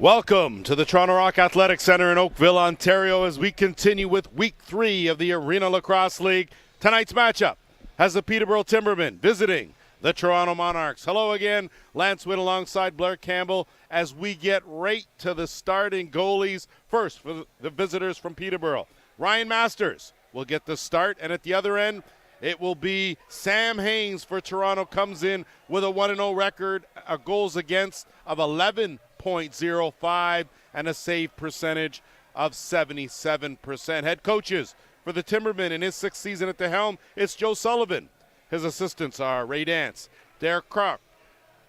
Welcome to the Toronto Rock Athletic Centre in Oakville, Ontario, as we continue with Week 3 of the Arena Lacrosse League. Tonight's matchup has the Peterborough Timbermen visiting the Toronto Monarchs. Hello again, Lance Witt alongside Blair Campbell as we get right to the starting goalies. First, for the visitors from Peterborough, Ryan Masters will get the start, and at the other end, it will be Sam Haynes for Toronto. Comes in with a 1-0 record, a goals against of 11.05 and a save percentage of 77%. Head coaches for the Timbermen in his 6th season at the helm, it's Joe Sullivan. His assistants are Ray Dance, Derek Crock.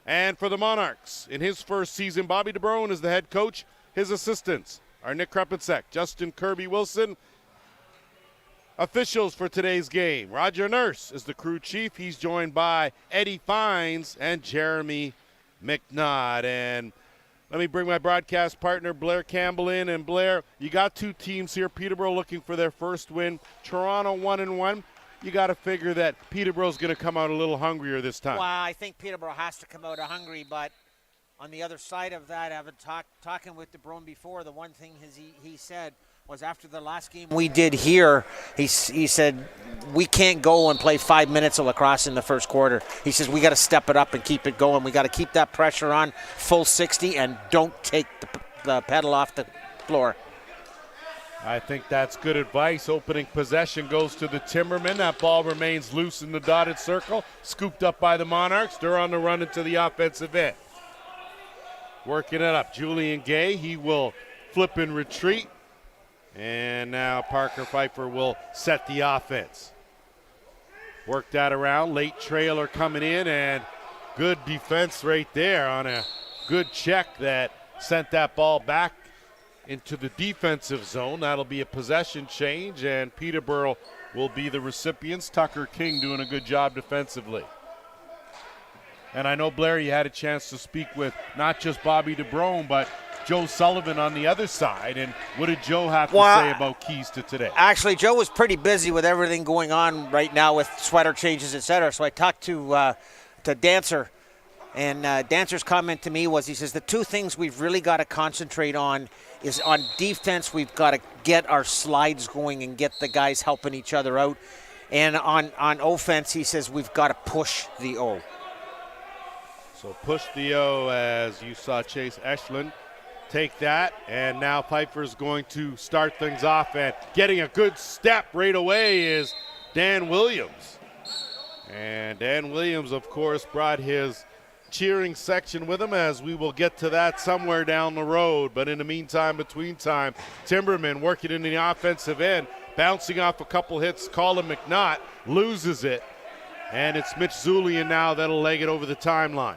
And for the Monarchs, in his 1st season, Bobby DeBrone is the head coach. His assistants are Nick Krepicek, Justin Kirby-Wilson. Officials for today's game, Roger Nurse is the crew chief. He's joined by Eddie Fines and Jeremy McNaught. And let me bring my broadcast partner, Blair Campbell, in. And Blair, you got two teams here. Peterborough looking for their first win. Toronto 1-1. You got to figure that Peterborough's going to come out a little hungrier this time. Well, I think Peterborough has to come out hungry, but on the other side of that, I've been talking with DeBrone before. The one thing he said was after the last game we did here, he said, we can't go and play 5 minutes of lacrosse in the first quarter. He says, we got to step it up and keep it going. We got to keep that pressure on full 60 and don't take the pedal off the floor. I think that's good advice. Opening possession goes to the Timbermen. That ball remains loose in the dotted circle. Scooped up by the Monarchs. They're on the run into the offensive end. Working it up. Julian Gay, he will flip and retreat. And now Parker Pfeiffer will set the offense. Work that around. Late trailer coming in, and good defense right there on a good check that sent that ball back into the defensive zone. That'll be a possession change, and Peterborough will be the recipients. Tucker King doing a good job defensively. And I know, Blair, you had a chance to speak with not just Bobby DeBrone, but Joe Sullivan on the other side. And what did Joe have to say about keys to today? Actually, Joe was pretty busy with everything going on right now with sweater changes, etc. So I talked to Dancer, and Dancer's comment to me was, he says, the two things we've really got to concentrate on is on defense. We've got to get our slides going and get the guys helping each other out. And on offense, he says, we've got to push the O. So push the O, as you saw Chase Eshland take that, and now Pfeiffer's going to start things off, and getting a good step right away is Dan Williams. And Dan Williams, of course, brought his cheering section with him, as we will get to that somewhere down the road. But in the meantime, between time, Timberman working in the offensive end, bouncing off a couple hits. Colin McNaught loses it, and it's Mitch Zulian now that'll leg it over the timeline.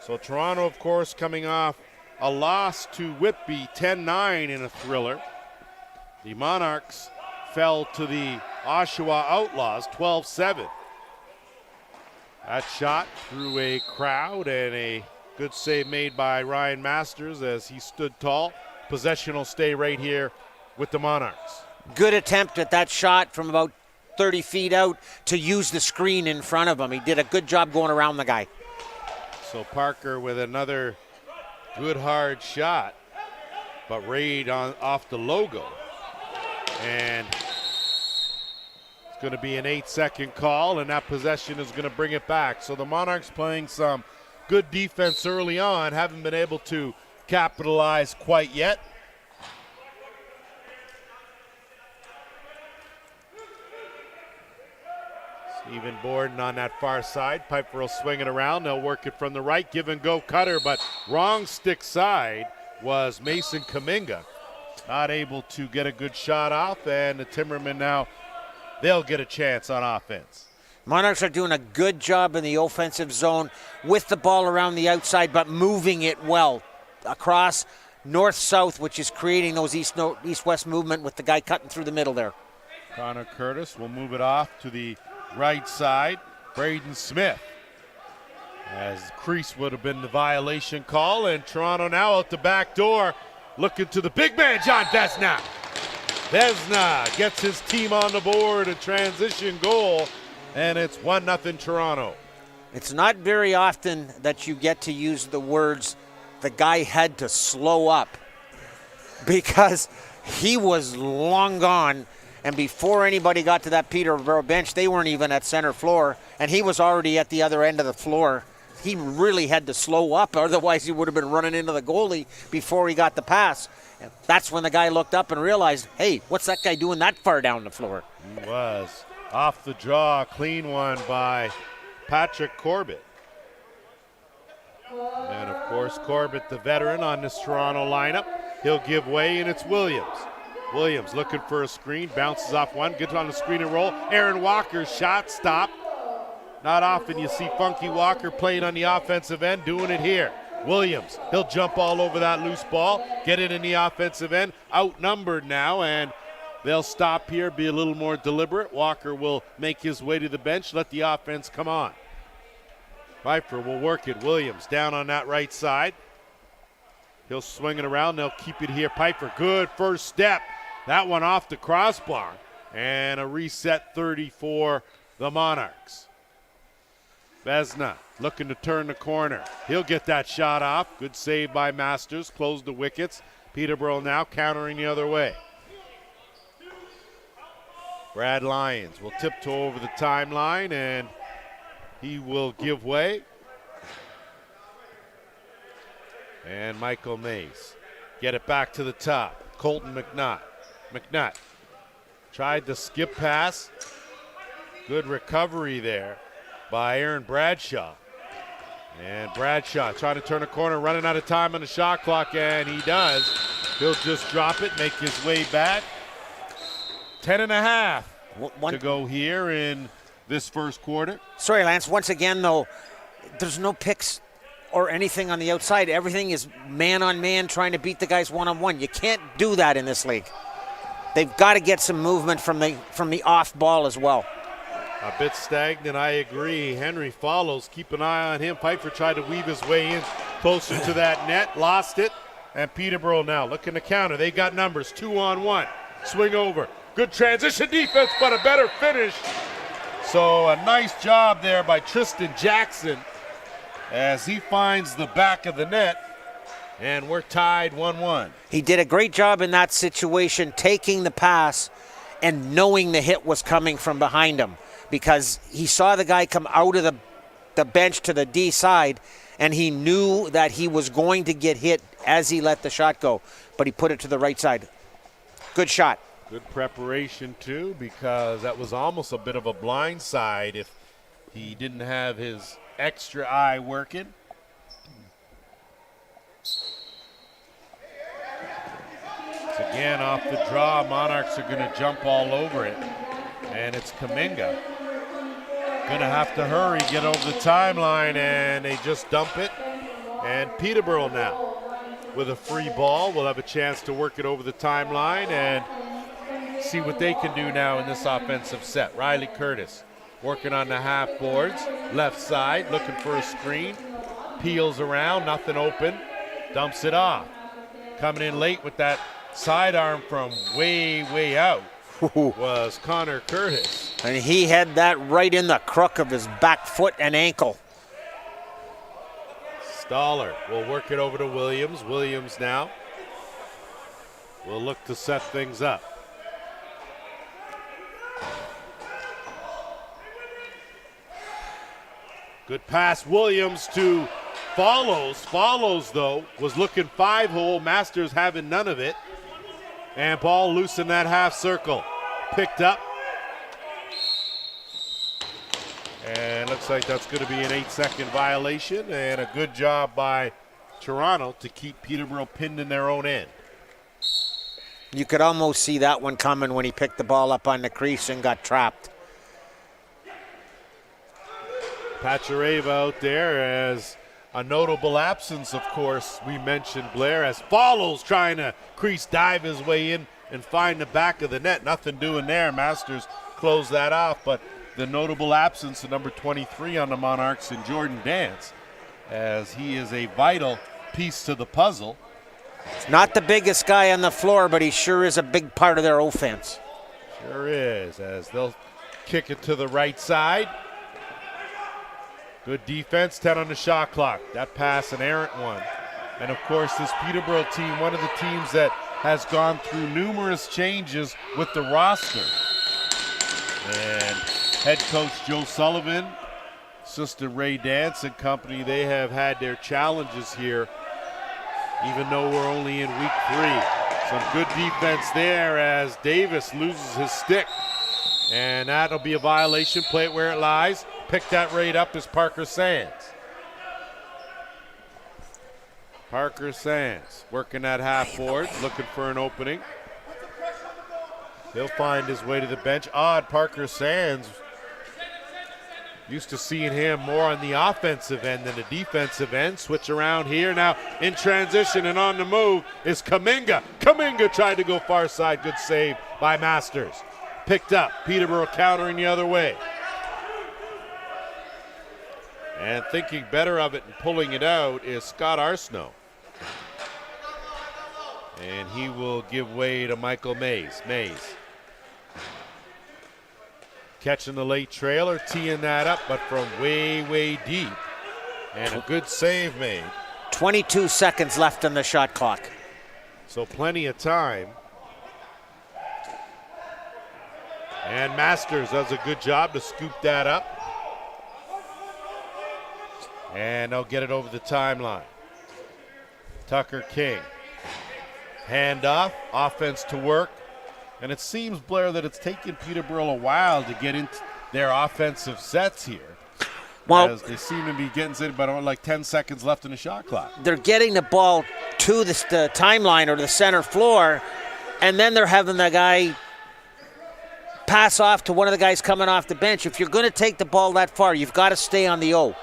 So Toronto, of course, coming off a loss to Whitby 10-9 in a thriller. The Monarchs fell to the Oshawa Outlaws 12-7. That shot through a crowd, and a good save made by Ryan Masters as he stood tall. Possession will stay right here with the Monarchs. Good attempt at that shot from about 30 feet out to use the screen in front of him. He did a good job going around the guy. So Parker with another good hard shot, but Raid off the logo. And it's going to be an 8-second call, and that possession is going to bring it back. So the Monarchs playing some good defense early on, haven't been able to capitalize quite yet. Stephen Borden on that far side. Piper will swing it around. They'll work it from the right. Give and go cutter, but wrong stick side was Mason Kaminga. Not able to get a good shot off, and the Timbermen now, they'll get a chance on offense. Monarchs are doing a good job in the offensive zone with the ball around the outside, but moving it well across north-south, which is creating those east-west movement with the guy cutting through the middle there. Connor Curtis will move it off to the right side. Braden Smith, as crease would have been the violation call, and Toronto now out the back door looking to the big man, John Vesna. Vesna gets his team on the board, a transition goal, and it's 1-0 Toronto. It's not very often that you get to use the words, the guy had to slow up, because he was long gone, and before anybody got to that Peterborough bench, they weren't even at center floor, and he was already at the other end of the floor. He really had to slow up, otherwise he would have been running into the goalie before he got the pass. And that's when the guy looked up and realized, hey, what's that guy doing that far down the floor? He was. Off the draw, clean one by Patrick Corbett. And of course, Corbett, the veteran on this Toronto lineup, he'll give way, and it's Williams. Williams looking for a screen, bounces off one, gets on the screen and roll. Aaron Walker's shot stopped. Not often you see Funky Walker playing on the offensive end, doing it here. Williams, he'll jump all over that loose ball, get it in the offensive end, outnumbered now, and they'll stop here, be a little more deliberate. Walker will make his way to the bench, let the offense come on. Pfeiffer will work it. Williams down on that right side. He'll swing it around. They'll keep it here. Pfeiffer, good first step. That one off the crossbar. And a reset 30 for the Monarchs. Vesna looking to turn the corner. He'll get that shot off. Good save by Masters. Closed the wickets. Peterborough now countering the other way. Brad Lyons will tiptoe over the timeline, and he will give way. And Michael Mays get it back to the top. Colton McNutt. McNutt tried the skip pass. Good recovery there by Aaron Bradshaw. And Bradshaw trying to turn a corner, running out of time on the shot clock, and he does. He'll just drop it, make his way back. 10.5 to go here in this first quarter. Sorry, Lance. Once again, though, there's no picks or anything on the outside. Everything is man-on-man trying to beat the guys one-on-one. You can't do that in this league. They've got to get some movement from the off ball as well. A bit stagnant, I agree. Henry follows. Keep an eye on him. Pfeiffer tried to weave his way in closer to that net. Lost it. And Peterborough now looking to counter. They got numbers. 2-on-1. Swing over. Good transition defense, but a better finish. So a nice job there by Tristan Jackson as he finds the back of the net. And we're tied 1-1. He did a great job in that situation, taking the pass and knowing the hit was coming from behind him, because he saw the guy come out of the bench to the D side, and he knew that he was going to get hit as he let the shot go, but he put it to the right side. Good shot. Good preparation, too, because that was almost a bit of a blind side if he didn't have his extra eye working. Again, off the draw, Monarchs are going to jump all over it. And it's Kuminga. Going to have to hurry, get over the timeline, and they just dump it. And Peterborough now with a free ball will have a chance to work it over the timeline and see what they can do now in this offensive set. Riley Curtis working on the half boards, left side, looking for a screen. Peels around, nothing open, dumps it off. Coming in late with that sidearm from way out was Connor Curtis. And he had that right in the crook of his back foot and ankle. Stoller will work it over to Williams. Williams now will look to set things up. Good pass, Williams to Follows. Follows, though, was looking 5-hole. Masters having none of it. And ball loose in that half circle. Picked up. And looks like that's going to be an 8-second violation. And a good job by Toronto to keep Peterborough pinned in their own end. You could almost see that one coming when he picked the ball up on the crease and got trapped. Pachareva out there as a notable absence, of course, we mentioned Blair, as Follows trying to crease dive his way in and find the back of the net. Nothing doing there. Masters closed that off, but the notable absence of number 23 on the Monarchs in Jordan Dance, as he is a vital piece to the puzzle. He's not the biggest guy on the floor, but he sure is a big part of their offense. Sure is, as they'll kick it to the right side. Good defense, 10 on the shot clock. That pass, an errant one. And of course, this Peterborough team, one of the teams that has gone through numerous changes with the roster. And head coach Joe Sullivan, assistant Ray Dance and company, they have had their challenges here, even though we're only in week 3. Some good defense there as Davis loses his stick. And that'll be a violation. Play it where it lies. Pick that right up is Parker Sands. Parker Sands working that half board, looking for an opening. He'll find his way to the bench. Odd, Parker Sands. Used to seeing him more on the offensive end than the defensive end. Switch around here now in transition and on the move is Kuminga. Kuminga tried to go far side. Good save by Masters. Picked up. Peterborough countering the other way. And thinking better of it and pulling it out is Scott Arsenault. And he will give way to Michael Mays. Catching the late trailer, teeing that up, but from way, way deep. And a good save made. 22 seconds left on the shot clock. So plenty of time. And Masters does a good job to scoop that up. And they'll get it over the timeline. Tucker King. Hand off, offense to work. And it seems, Blair, that it's taken Peterborough a while to get into their offensive sets here. Well, as they seem to be getting to about like 10 seconds left in the shot clock. They're getting the ball to the timeline or the center floor, and then they're having the guy pass off to one of the guys coming off the bench. If you're going to take the ball that far, you've got to stay on the O.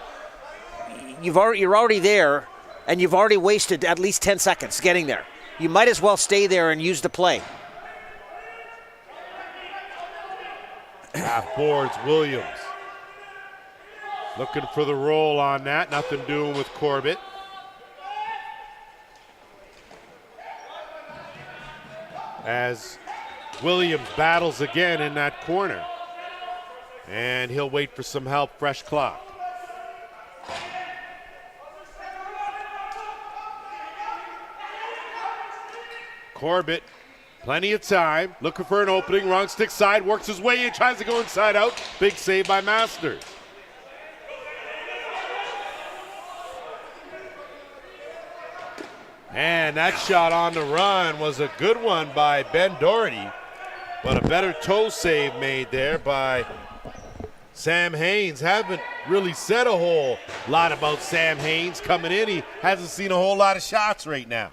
You're already there, and you've already wasted at least 10 seconds getting there. You might as well stay there and use the play. Half boards, Williams. Looking for the roll on that. Nothing doing with Corbett. As Williams battles again in that corner. And he'll wait for some help, fresh clock. Corbett, plenty of time, looking for an opening, wrong stick side, works his way in, tries to go inside out. Big save by Masters. And that shot on the run was a good one by Ben Doherty, but a better toe save made there by Sam Haynes. Haven't really said a whole lot about Sam Haynes coming in. He hasn't seen a whole lot of shots right now.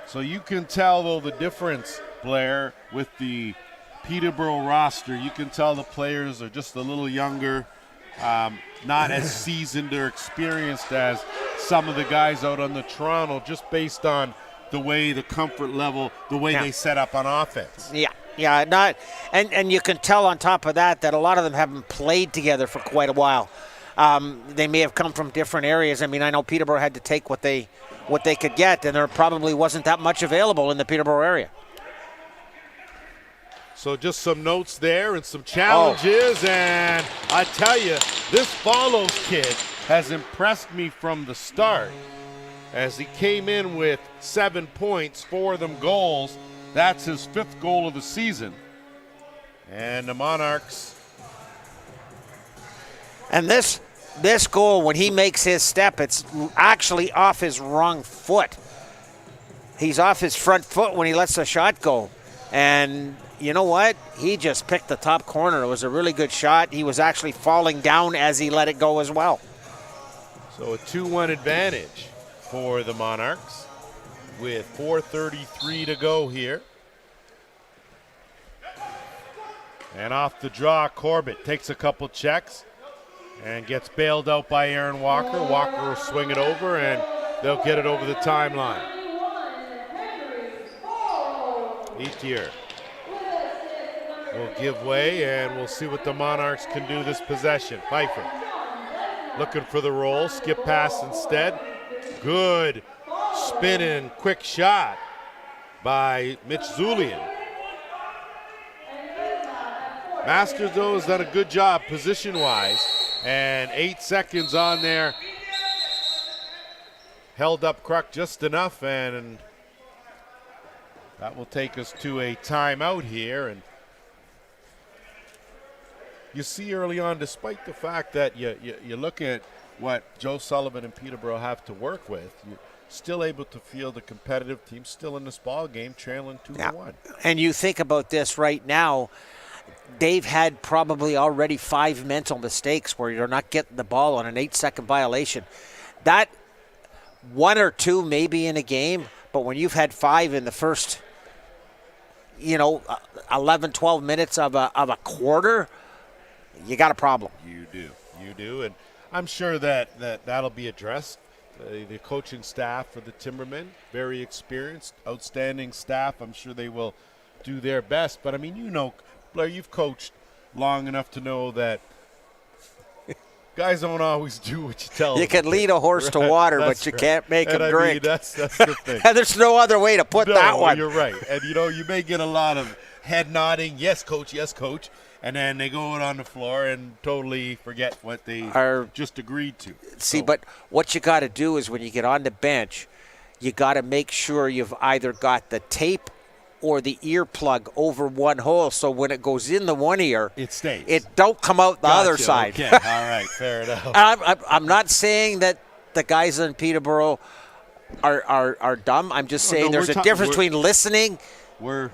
So you can tell, though, the difference, Blair, with the Peterborough roster. You can tell the players are just a little younger, not as seasoned or experienced as some of the guys out on the Toronto, just based on the way, the comfort level, the way they set up on offense. Yeah, and you can tell on top of that a lot of them haven't played together for quite a while. They may have come from different areas. I mean, I know Peterborough had to take what they could get, and there probably wasn't that much available in the Peterborough area. So just some notes there and some challenges, and I tell you, this Follows kid has impressed me from the start as he came in with 7 points, 4 of them goals. That's his 5th goal of the season. And the Monarchs. And this goal, when he makes his step, it's actually off his wrong foot. He's off his front foot when he lets the shot go. And you know what? He just picked the top corner. It was a really good shot. He was actually falling down as he let it go as well. So a 2-1 advantage for the Monarchs with 4:33 to go here. And off the draw, Corbett takes a couple checks and gets bailed out by Aaron Walker. Walker will swing it over, and they'll get it over the timeline. Etier will give way, and we'll see what the Monarchs can do this possession. Pfeiffer looking for the roll, skip pass instead. Good spinning, quick shot by Mitch Zulian. Masters, though, has done a good job position-wise, and 8 seconds on there. Held up Kruk just enough, and that will take us to a timeout here. And you see early on, despite the fact that you look at what Joe Sullivan and Peterborough have to work with, you're still able to feel the competitive team still in this ball game, trailing 2-1. And you think about this right now, they've had probably already 5 mental mistakes where you're not getting the ball on an 8-second violation. That 1 or 2 maybe in a game, but when you've had 5 in the first, 11, 12 minutes of a quarter, you got a problem. You do, and I'm sure that'll be addressed. The coaching staff for the Timbermen, very experienced, outstanding staff. I'm sure they will do their best. But, I mean, Blair, you've coached long enough to know that guys don't always do what you tell them. You can lead a horse to water, but you can't make him drink. That's the thing. And there's no other way to put that one. You're right. And, you may get a lot of head nodding, yes, coach, and then they go out on the floor and totally forget what they just agreed to. See, but what you got to do is when you get on the bench, you got to make sure you've either got the tape or the earplug over one hole, so when it goes in the one ear, it stays. It don't come out the other side. Okay, all right, fair enough. I'm not saying that the guys in Peterborough are dumb. I'm just saying there's a difference between listening. We're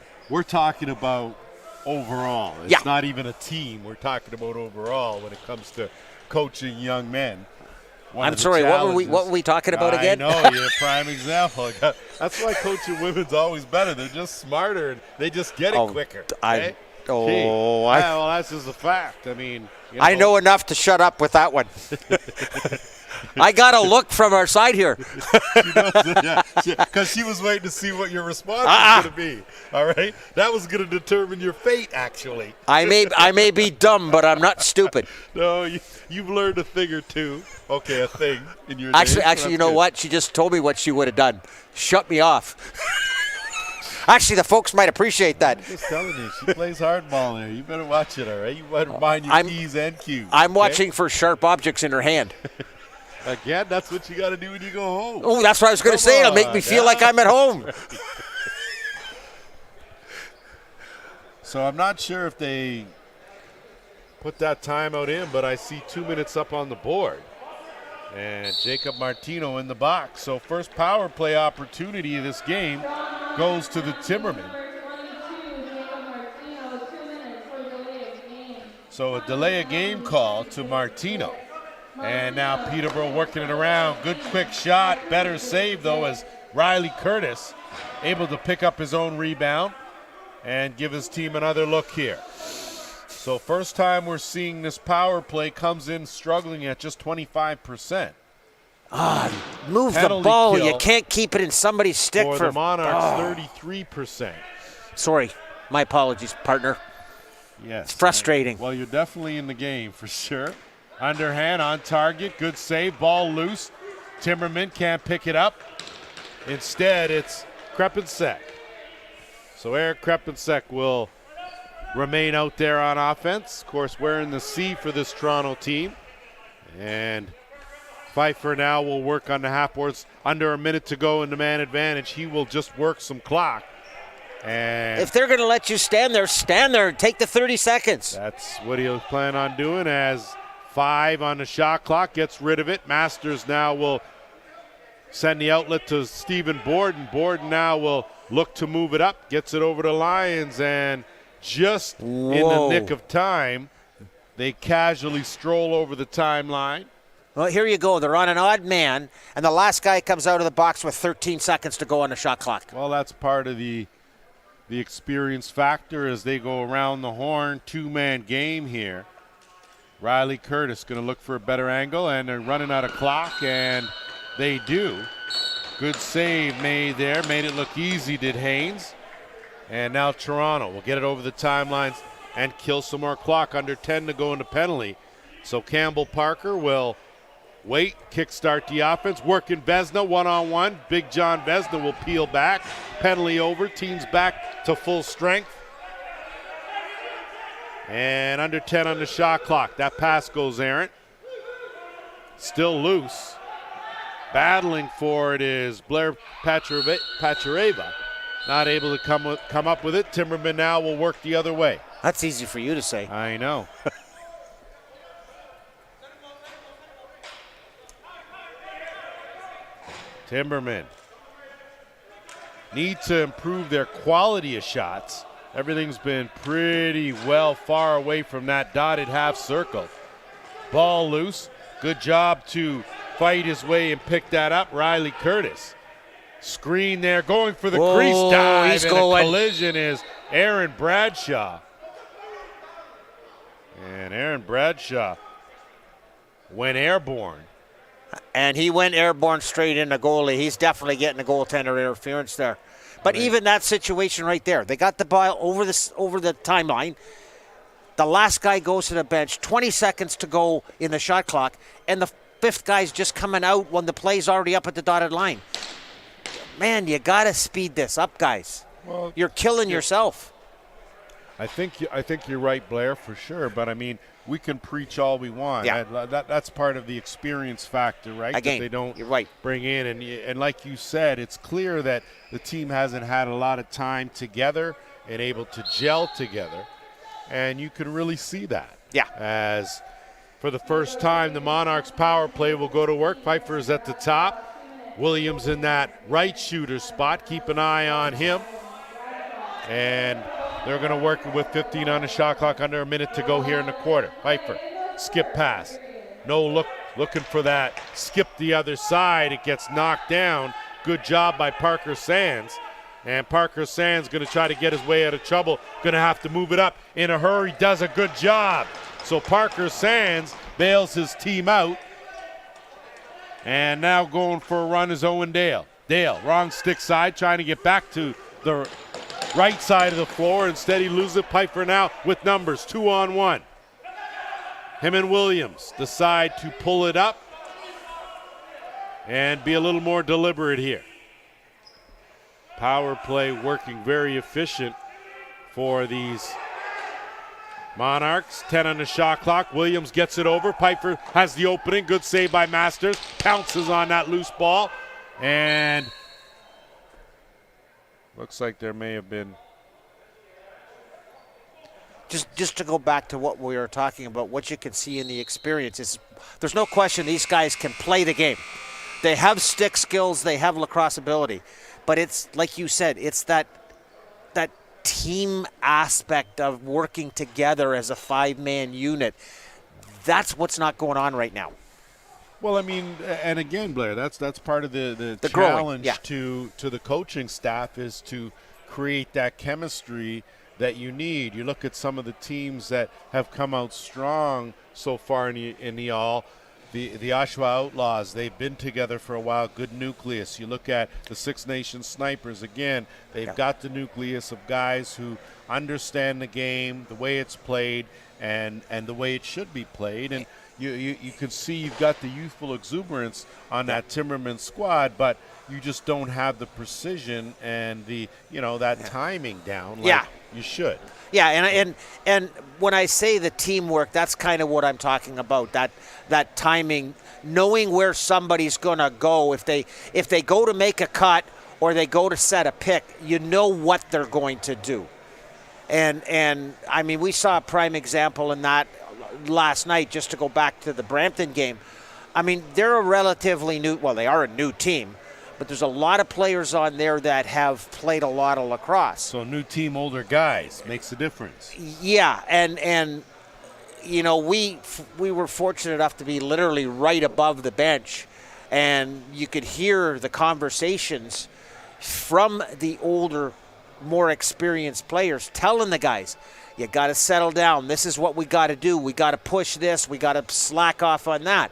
talking about overall. It's not even a team. We're talking about overall when it comes to coaching young men. I'm sorry, what were we talking about again? I know, you're a prime example. That's why coaching women's always better. They're just smarter and they just get it quicker. Okay? Well, that's just a fact. I mean, I know enough to shut up with that one. I got a look from our side here. Because she was waiting to see what your response was going to be. All right? That was going to determine your fate, actually. I may be dumb, but I'm not stupid. No, you've learned a thing or two. Okay, a thing in your Actually, you know what? She just told me what she would have done. Shut me off. Actually, the folks might appreciate that. I'm just telling you, she plays hardball there. You better watch it, all right? You better mind your P's and Q's. I'm watching for sharp objects in her hand. Again, that's what you got to do when you go home. Oh, that's what I was going to say. It'll make me feel like I'm at home. So I'm not sure if they put that timeout in, but I see 2 minutes up on the board. And Jacob Martino in the box. So first power play opportunity of this game goes to the Timbermen. So a delay of game call to Martino. And now Peterborough working it around. Good quick shot. Better save, though, as Riley Curtis able to pick up his own rebound and give his team another look here. So first time we're seeing this power play comes in struggling at just 25%. Move the ball. You can't keep it in somebody's stick for the Monarchs, 33%. Sorry. My apologies, partner. Yes. It's frustrating. Well, you're definitely in the game for sure. Underhand on target. Good save. Ball loose. Timberman can't pick it up. Instead, it's Krepensek. So Eric Krepensek will remain out there on offense. Of course, wearing the C for this Toronto team. And Pfeiffer now will work on the half boards. Under a minute to go in the man advantage. He will just work some clock. And if they're going to let you stand there and take the 30 seconds. That's what he'll plan on doing as 5 on the shot clock, gets rid of it. Masters now will send the outlet to Stephen Borden. Borden now will look to move it up, gets it over to Lyons, and just in the nick of time, they casually stroll over the timeline. Well, here you go. They're on an odd man, and the last guy comes out of the box with 13 seconds to go on the shot clock. Well, that's part of the experience factor as they go around the horn. 2-man game here. Riley Curtis going to look for a better angle, and they're running out of clock, and they do. Good save made there. Made it look easy, did Haynes. And now Toronto will get it over the timelines and kill some more clock. Under 10 to go into penalty. So Campbell Parker will wait, kickstart the offense. Working Vesna one-on-one. Big John Vesna will peel back. Penalty over. Team's back to full strength. And under 10 on the shot clock. That pass goes errant. Still loose. Battling for it is Blair Pachareva. Not able to come up with it. Timberman now will work the other way. That's easy for you to say. I know. Timbermen need to improve their quality of shots. Everything's been pretty well far away from that dotted half circle. Ball loose. Good job to fight his way and pick that up. Riley Curtis. Screen there, going for the crease dive, he's and going. a collision is Aaron Bradshaw. And Aaron Bradshaw went airborne. And he went airborne straight into goalie. He's definitely getting a goaltender interference there. But even that situation right there, they got the ball over the timeline. The last guy goes to the bench, 20 seconds to go in the shot clock, and the fifth guy's just coming out when the play's already up at the dotted line. Man, you got to speed this up, guys. Well, you're killing yourself. I think you're right, Blair, for sure. But, I mean, we can preach all we want. Yeah. That's part of the experience factor, right? Again, that they don't you're right. bring in. And like you said, it's clear that the team hasn't had a lot of time together and able to gel together. And you can really see that. Yeah. As for the first time, the Monarchs power play will go to work. Pfeiffer's at the top. Williams in that right shooter spot. Keep an eye on him. And they're going to work with 15 on the shot clock, under a minute to go here in the quarter. Pfeiffer, skip pass. No look, looking for that. Skip the other side. It gets knocked down. Good job by Parker Sands. And Parker Sands going to try to get his way out of trouble. Going to have to move it up in a hurry. Does a good job. So Parker Sands bails his team out. And now going for a run is Owen Dale. Dale, wrong stick side, trying to get back to the right side of the floor. Instead, he loses it. Pfeiffer now with numbers, 2-on-1. Him and Williams decide to pull it up and be a little more deliberate here. Power play working very efficient for these Monarchs. 10 on the shot clock. Williams gets it over. Pfeiffer has the opening. Good save by Masters. Pounces on that loose ball. And looks like there may have been. Just to go back to what we were talking about, what you can see in the experience is there's no question these guys can play the game. They have stick skills. They have lacrosse ability. But it's, like you said, it's that team aspect of working together as a five-man unit. That's what's not going on right now. Well, I mean, and again, Blair, that's part of the growing, challenge to the coaching staff is to create that chemistry that you need. You look at some of the teams that have come out strong so far in the All. The Oshawa Outlaws, they've been together for a while, good nucleus. You look at the Six Nations Snipers, again, they've got the nucleus of guys who understand the game, the way it's played, and the way it should be played. And you can see you've got the youthful exuberance on that Timberman squad, but you just don't have the precision and the that timing down like you should. Yeah, and when I say the teamwork, that's kind of what I'm talking about. That timing, knowing where somebody's going to go. If they go to make a cut or they go to set a pick, you know what they're going to do. And I mean, we saw a prime example in that last night. Just to go back to the Brampton game, I mean, they're a relatively new. Well, they are a new team. But there's a lot of players on there that have played a lot of lacrosse. So new team, older guys makes a difference. Yeah, and we were fortunate enough to be literally right above the bench, and you could hear the conversations from the older, more experienced players telling the guys, you got to settle down. This is what we got to do. We got to push this. We got to slack off on that.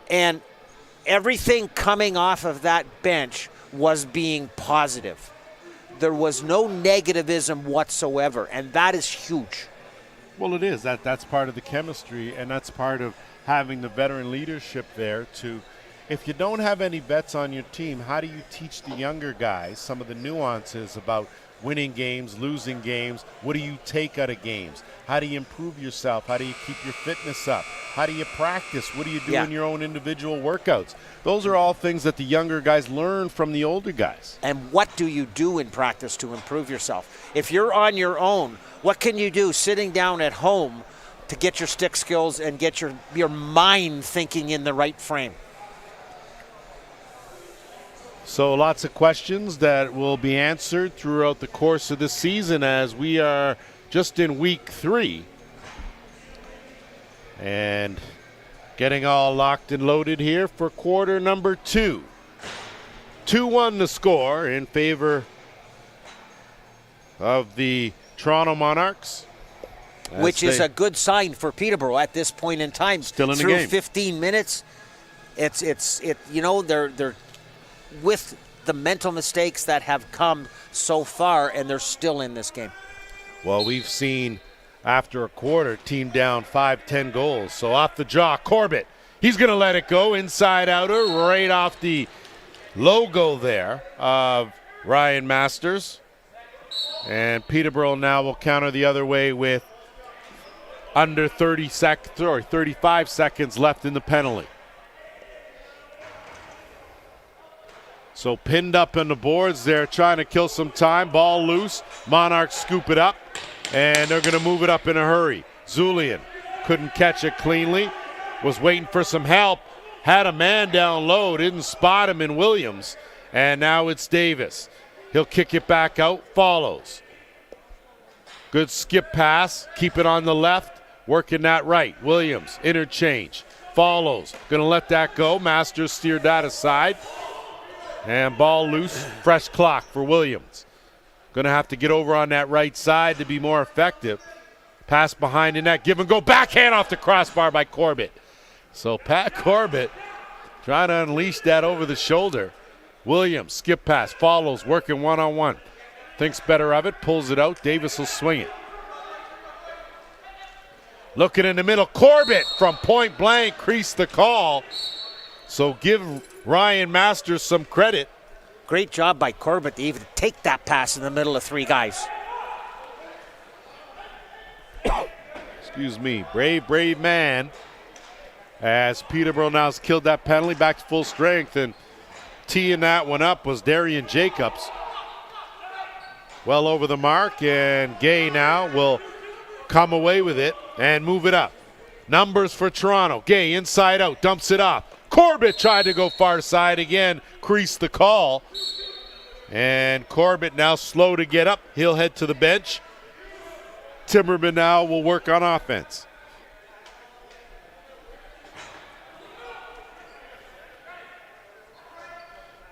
And everything coming off of that bench was being positive. There was no negativism whatsoever, and that is huge. Well, it is. That's part of the chemistry, and that's part of having the veteran leadership there to, if you don't have any vets on your team, how do you teach the younger guys some of the nuances about winning games, losing games. What do you take out of games? How do you improve yourself? How do you keep your fitness up? How do you practice? What do you do in your own individual workouts? Those are all things that the younger guys learn from the older guys. And what do you do in practice to improve yourself? If you're on your own, what can you do sitting down at home to get your stick skills and get your mind thinking in the right frame? So lots of questions that will be answered throughout the course of this season as we are just in week 3. And getting all locked and loaded here for quarter number 2. 2-1 the score in favor of the Toronto Monarchs. Which is a good sign for Peterborough at this point in time. Still in the game. game. 15 minutes, they're with the mental mistakes that have come so far, and they're still in this game. Well, we've seen after a quarter, team down 5-10 goals. So off the jaw, Corbett. He's going to let it go inside outer, right off the logo there of Ryan Masters. And Peterborough now will counter the other way with under 35 seconds left in the penalty. So pinned up on the boards there, trying to kill some time. Ball loose. Monarchs scoop it up, and they're going to move it up in a hurry. Zulian couldn't catch it cleanly. Was waiting for some help. Had a man down low. Didn't spot him in Williams. And now it's Davis. He'll kick it back out. Follows. Good skip pass. Keep it on the left. Working that right. Williams, interchange. Follows. Going to let that go. Masters steered that aside. And ball loose, fresh clock for Williams. Going to have to get over on that right side to be more effective. Pass behind the net, give and go, backhand off the crossbar by Corbett. So Pat Corbett trying to unleash that over the shoulder. Williams, skip pass, follows, working one-on-one. Thinks better of it, pulls it out. Davis will swing it. Looking in the middle, Corbett from point blank, creased the call. So give Ryan Masters some credit. Great job by Corbett to even take that pass in the middle of 3 guys. Excuse me. Brave man. As Peterborough now has killed that penalty back to full strength, and teeing that one up was Darian Jacobs. Well over the mark, and Gay now will come away with it and move it up. Numbers for Toronto. Gay inside out, dumps it off. Corbett tried to go far side again, creased the call. And Corbett now slow to get up. He'll head to the bench. Timbermen now will work on offense.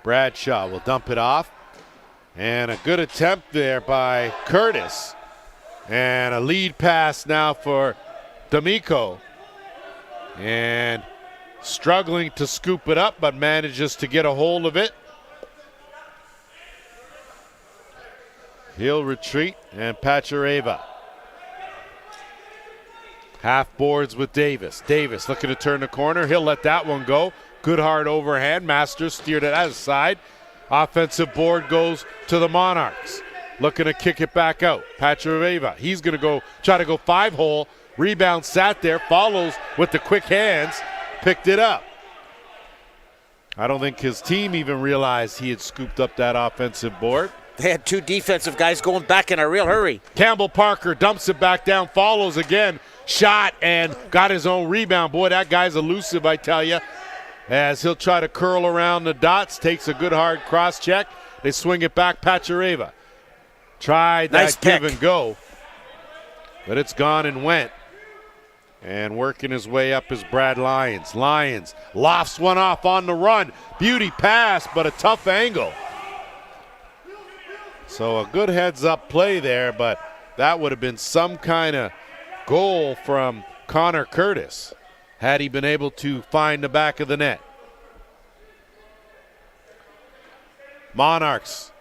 Bradshaw will dump it off. And a good attempt there by Curtis. And a lead pass now for D'Amico. And struggling to scoop it up, but manages to get a hold of it. He'll retreat, and Pachareva. Half boards with Davis. Davis looking to turn the corner. He'll let that one go. Good hard overhand. Masters steered it aside. Offensive board goes to the Monarchs. Looking to kick it back out. Pachareva. He's going to try to go 5-hole. Rebound sat there. Follows with the quick hands. Picked it up. I don't think his team even realized he had scooped up that offensive board. They had 2 defensive guys going back in a real hurry. Campbell Parker dumps it back down, follows again, shot, and got his own rebound. Boy, that guy's elusive, I tell you, as he'll try to curl around the dots, takes a good hard cross check. They swing it back, Pachareva. Tried that nice give pick. and go, but it's gone and went. And working his way up is Brad Lyons. Lyons lofts one off on the run. Beauty pass, but a tough angle. So a good heads-up play there, but that would have been some kind of goal from Connor Curtis had he been able to find the back of the net. Monarchs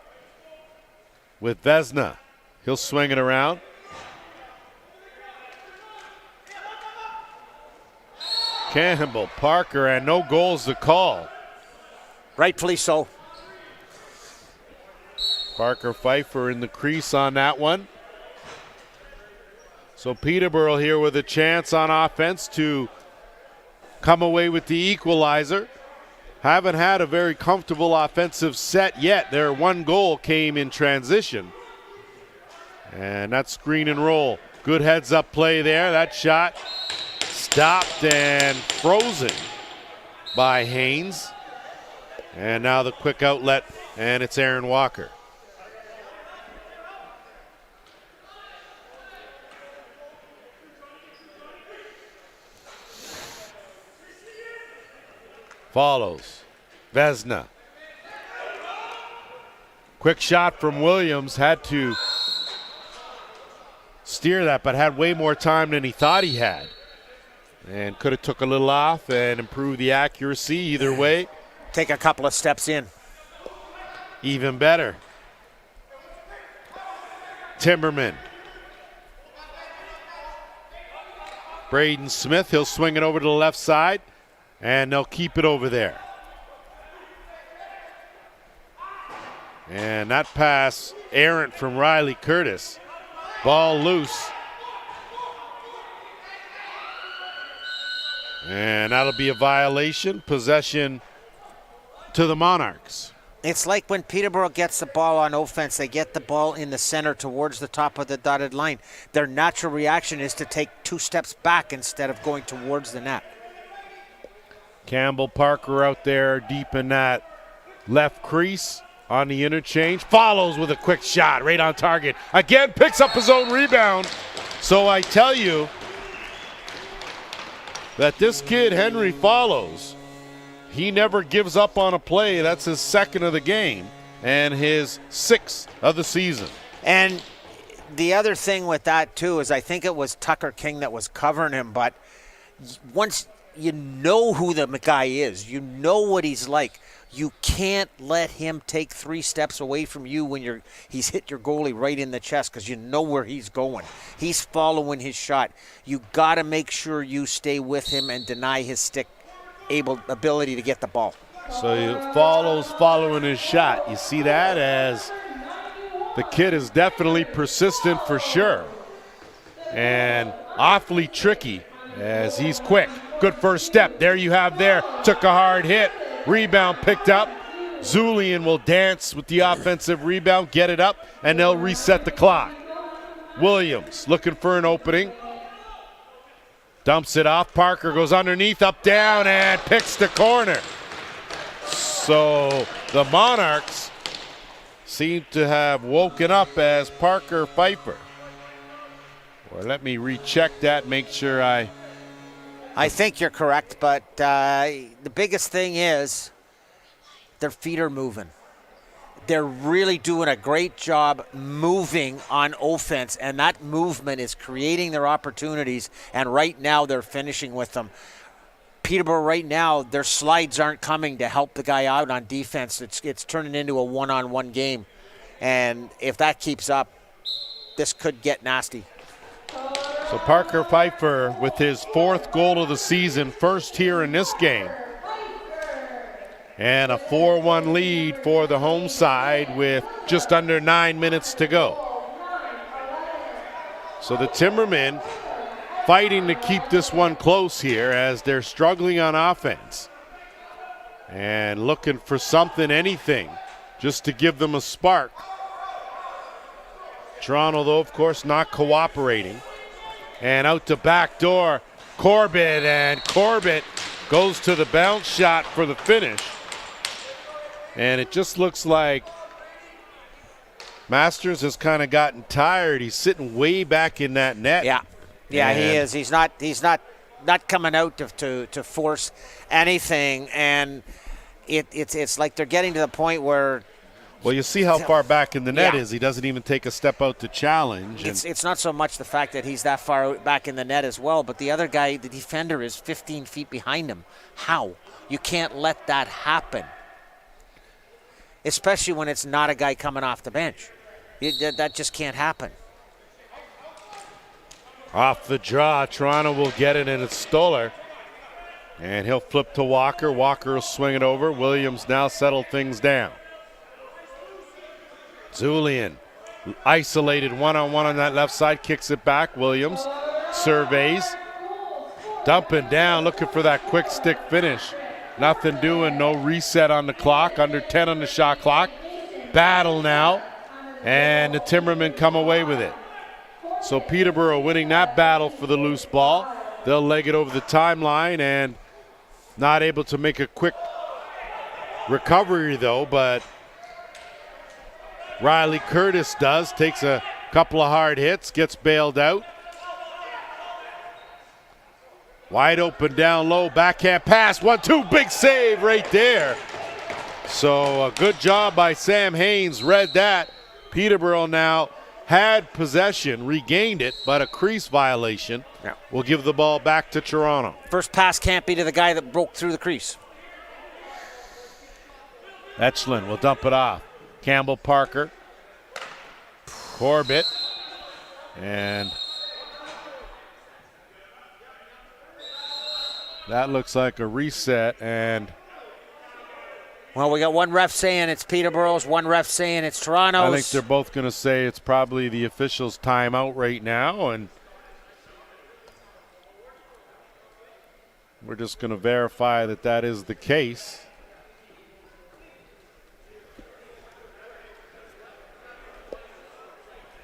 with Vesna. He'll swing it around. Campbell, Parker, and no goals to call. Rightfully so. Parker Pfeiffer in the crease on that one. So Peterborough here with a chance on offense to come away with the equalizer. Haven't had a very comfortable offensive set yet. Their one goal came in transition. And that's screen and roll. Good heads up play there. That shot stopped and frozen by Haynes. And now the quick outlet, and it's Aaron Walker. Follows. Vesna. Quick shot from Williams. Had to steer that, but had way more time than he thought he had. And could have took a little off and improved the accuracy. Either way. Take a couple of steps in. Even better. Timbermen. Braden Smith, he'll swing it over to the left side. And they'll keep it over there. And that pass errant from Riley Curtis. Ball loose. And that'll be a violation. Possession to the Monarchs. It's like when Peterborough gets the ball on offense, they get the ball in the center towards the top of the dotted line. Their natural reaction is to take 2 steps back instead of going towards the net. Campbell Parker out there deep in that left crease on the interchange. Follows with a quick shot right on target. Again, picks up his own rebound. So I tell you that this kid, Henry Follows, he never gives up on a play. That's his 2nd of the game and his 6th of the season. And the other thing with that, too, is I think it was Tucker King that was covering him, but once you know who the guy is, you know what he's like, you can't let him take 3 steps away from you when he's hit your goalie right in the chest, because you know where he's going. He's following his shot. You got to make sure you stay with him and deny his stick ability to get the ball. So he follows following his shot. You see that, as the kid is definitely persistent for sure. And awfully tricky as he's quick. Good first step. There you have there. Took a hard hit. Rebound picked up. Zulian will dance with the offensive rebound, get it up, and they'll reset the clock. Williams looking for an opening. Dumps it off. Parker goes underneath, up, down, and picks the corner. So the Monarchs seem to have woken up as Parker Pfeiffer. Well, let me recheck that, make sure I think you're correct, but the biggest thing is their feet are moving. They're really doing a great job moving on offense, and that movement is creating their opportunities, and right now they're finishing with them. Peterborough right now, their slides aren't coming to help the guy out on defense. It's turning into a one-on-one game, and if that keeps up, this could get nasty. So Parker Pfeiffer with his 4th goal of the season, first here in this game. And a 4-1 lead for the home side with just under 9 minutes to go. So the Timbermen fighting to keep this one close here as they're struggling on offense. And looking for something, anything, just to give them a spark. Toronto, though, of course, not cooperating. And out to back door, Corbett, and Corbett goes to the bounce shot for the finish. And it just looks like Masters has kind of gotten tired. He's sitting way back in that net. Yeah, and he is. He's not coming out to force anything, and it's like they're getting to the point where. Well, you see how far back in the net is. He doesn't even take a step out to challenge. It's not so much the fact that he's that far out back in the net as well, but the other guy, the defender, is 15 feet behind him. How? You can't let that happen, especially when it's not a guy coming off the bench. That just can't happen. Off the draw, Toronto will get it, and it's Stoller. And he'll flip to Walker. Walker will swing it over. Williams now settle things down. Zulian isolated one-on-one on that left side, kicks it back. Williams surveys, dumping down, looking for that quick stick finish. Nothing doing, no reset on the clock, under 10 on the shot clock. Battle now, and the Timbermen come away with it. So Peterborough winning that battle for the loose ball. They'll leg it over the timeline and not able to make a quick recovery though, but Riley Curtis does, takes a couple of hard hits, gets bailed out. Wide open down low, backhand pass, 1-2, big save right there. So a good job by Sam Haynes, read that. Peterborough now had possession, regained it, but a crease violation will give the ball back to Toronto. First pass can't be to the guy that broke through the crease. Etchlin will dump it off. Campbell Parker, Corbett, and that looks like a reset. And well, we got one ref saying it's Peterborough's, one ref saying it's Toronto's. I think they're both going to say it's probably the officials' timeout right now, and we're just going to verify that that is the case.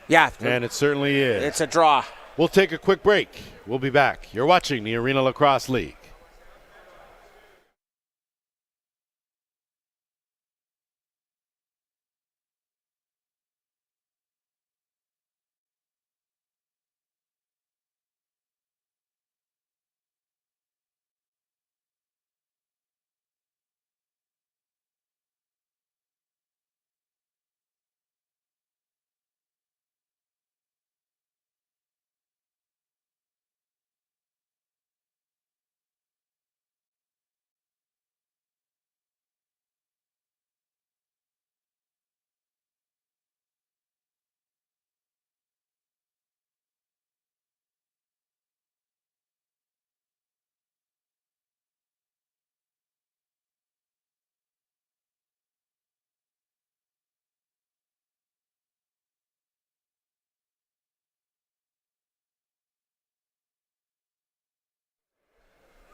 Yeah. And it certainly is. It's a draw. We'll take a quick break. We'll be back. You're watching the Arena Lacrosse League.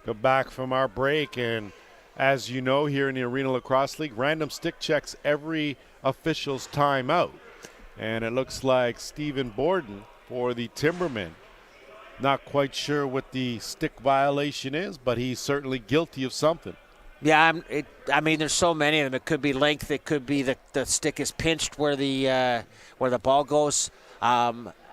Go back from our break, and as you know, here in the Arena Lacrosse League, random stick checks every official's timeout. And it looks like Stephen Borden for the Timbermen. Not quite sure what the stick violation is, but he's certainly guilty of something. Yeah, I mean, there's so many of them. It could be length. It could be the stick is pinched where the ball goes.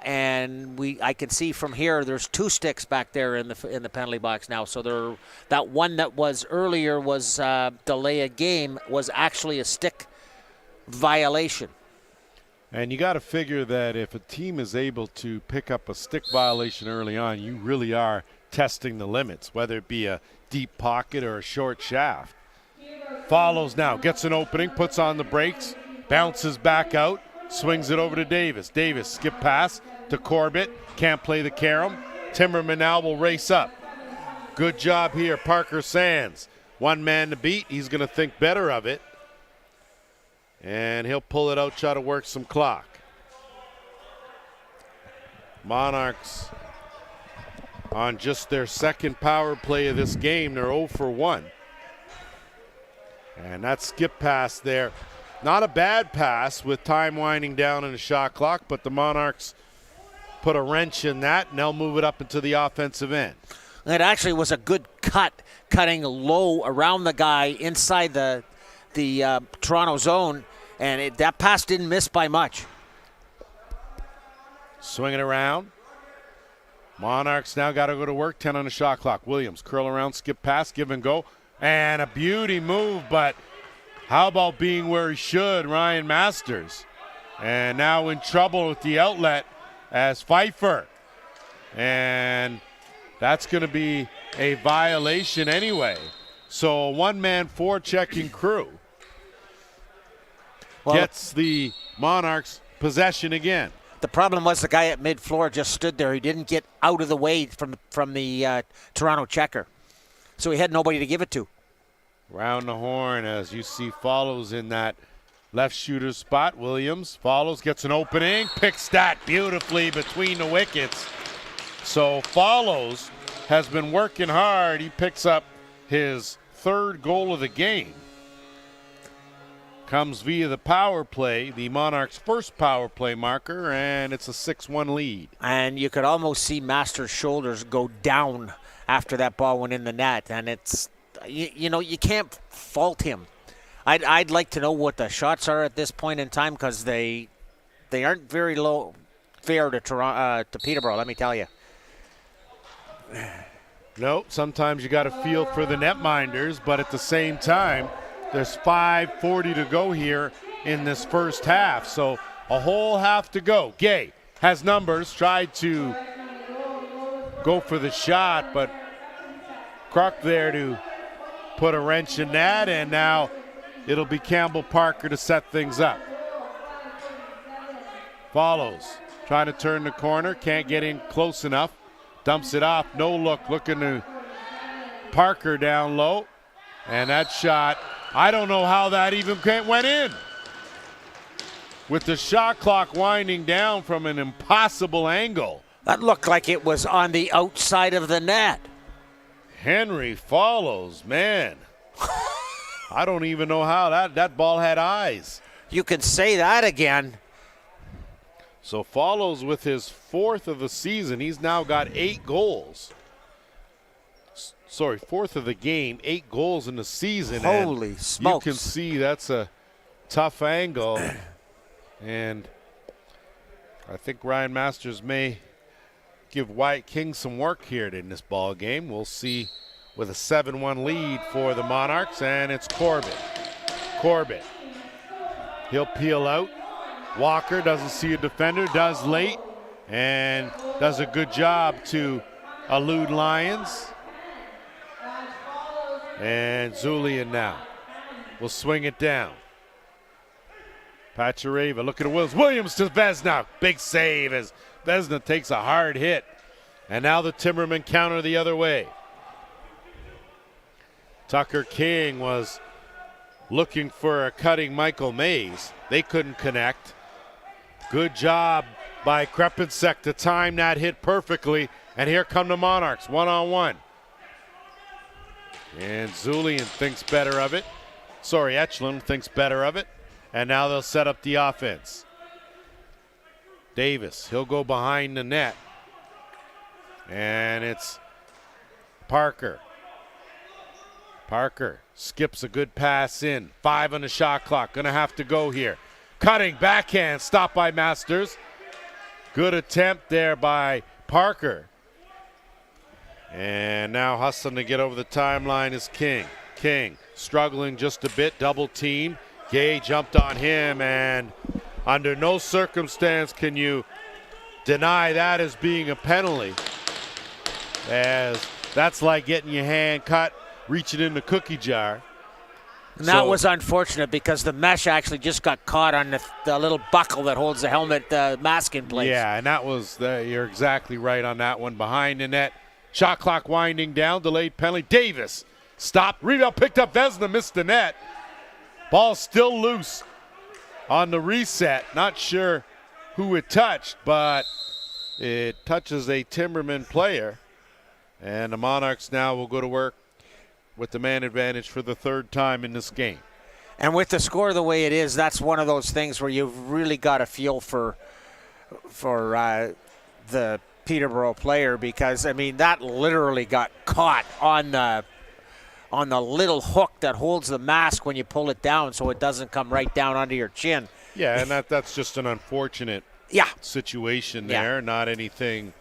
And I can see from here there's two sticks back there in the penalty box now. So that one that was earlier was delay a game was actually a stick violation. And you got to figure that if a team is able to pick up a stick violation early on, you really are testing the limits, whether it be a deep pocket or a short shaft. Follows now, gets an opening, puts on the brakes, bounces back out, swings it over to Davis. Davis, skip pass to Corbett, can't play the carom. Timberman now will race up. Good job here, Parker Sands. One man to beat, he's going to think better of it. And he'll pull it out, try to work some clock. Monarchs on just their second power play of this game. They're 0 for 1. And that skip pass there, not a bad pass with time winding down in the shot clock, but the Monarchs put a wrench in that, and they'll move it up into the offensive end. It actually was a good cutting low around the guy inside the Toronto zone, and that pass didn't miss by much. Swing it around. Monarchs now got to go to work, 10 on the shot clock. Williams, curl around, skip pass, give and go. And a beauty move, but how about being where he should, Ryan Masters? And now in trouble with the outlet as Pfeiffer. And that's going to be a violation anyway. So a one-man forechecking crew gets the Monarchs possession again. The problem was the guy at mid-floor just stood there. He didn't get out of the way from the Toronto checker. So he had nobody to give it to. Round the horn as you see follows in that Left shooter spot. Williams follows, gets an opening, picks that beautifully between the wickets. So Follows has been working hard. He picks up his third goal of the game. Comes via the power play, the Monarchs' first power play marker, and it's a 6-1 lead. And you could almost see Masters' shoulders go down after that ball went in the net. And it's, you know, you can't fault him. I'd like to know what the shots are at this point in time, because they aren't very fair to Peterborough, let me tell you. No, sometimes you got to feel for the netminders, but at the same time, there's 5:40 to go here in this first half, so a whole half to go. Gay has numbers, tried to go for the shot, but Kruk there to put a wrench in that, and now it'll be Campbell Parker to set things up. Follows, trying to turn the corner, can't get in close enough, dumps it off, no look, looking to Parker down low, and that shot, I don't know how that even went in. With the shot clock winding down from an impossible angle. That looked like it was on the outside of the net. Henry Follows, man. I don't even know how that ball had eyes. You can say that again. So Follows with his fourth of the season. He's now got 8 goals. Sorry, fourth of the game, 8 goals in the season. Holy smokes. You can see that's a tough angle. And I think Ryan Masters may give Wyatt King some work here in this ball game. We'll see with a 7-1 lead for the Monarchs, and it's Corbett. Corbett. He'll peel out. Walker doesn't see a defender, does late, and does a good job to elude Lyons. And Zulian now will swing it down. Pachareva, look at Williams to Vezina. Big save as Vezina takes a hard hit. And now the Timbermen counter the other way. Tucker King was looking for a cutting Michael Mays. They couldn't connect. Good job by Krepensek to time that hit perfectly. And here come the Monarchs, one-on-one. And Zulian thinks better of it. Sorry, Echelon thinks better of it. And now they'll set up the offense. Davis, he'll go behind the net. And it's Parker. Parker skips a good pass in. 5 on the shot clock. Gonna have to go here. Cutting backhand, stopped by Masters. Good attempt there by Parker. And now hustling to get over the timeline is King. King struggling just a bit, double team. Gay jumped on him, and under no circumstance can you deny that as being a penalty, as that's like getting your hand cut, reaching in the cookie jar. And that was unfortunate because the mesh actually just got caught on the little buckle that holds the helmet mask in place. Yeah, and that was, you're exactly right on that one. Behind the net, shot clock winding down, delayed penalty. Davis stopped, rebound picked up, Vezina missed the net. Ball still loose on the reset. Not sure who it touched, but it touches a Timberman player. And the Monarchs now will go to work with the man advantage for the third time in this game. And with the score the way it is, that's one of those things where you've really got to feel for the Peterborough player, because, I mean, that literally got caught on the little hook that holds the mask when you pull it down so it doesn't come right down under your chin. Yeah, and that's just an unfortunate situation there, not anything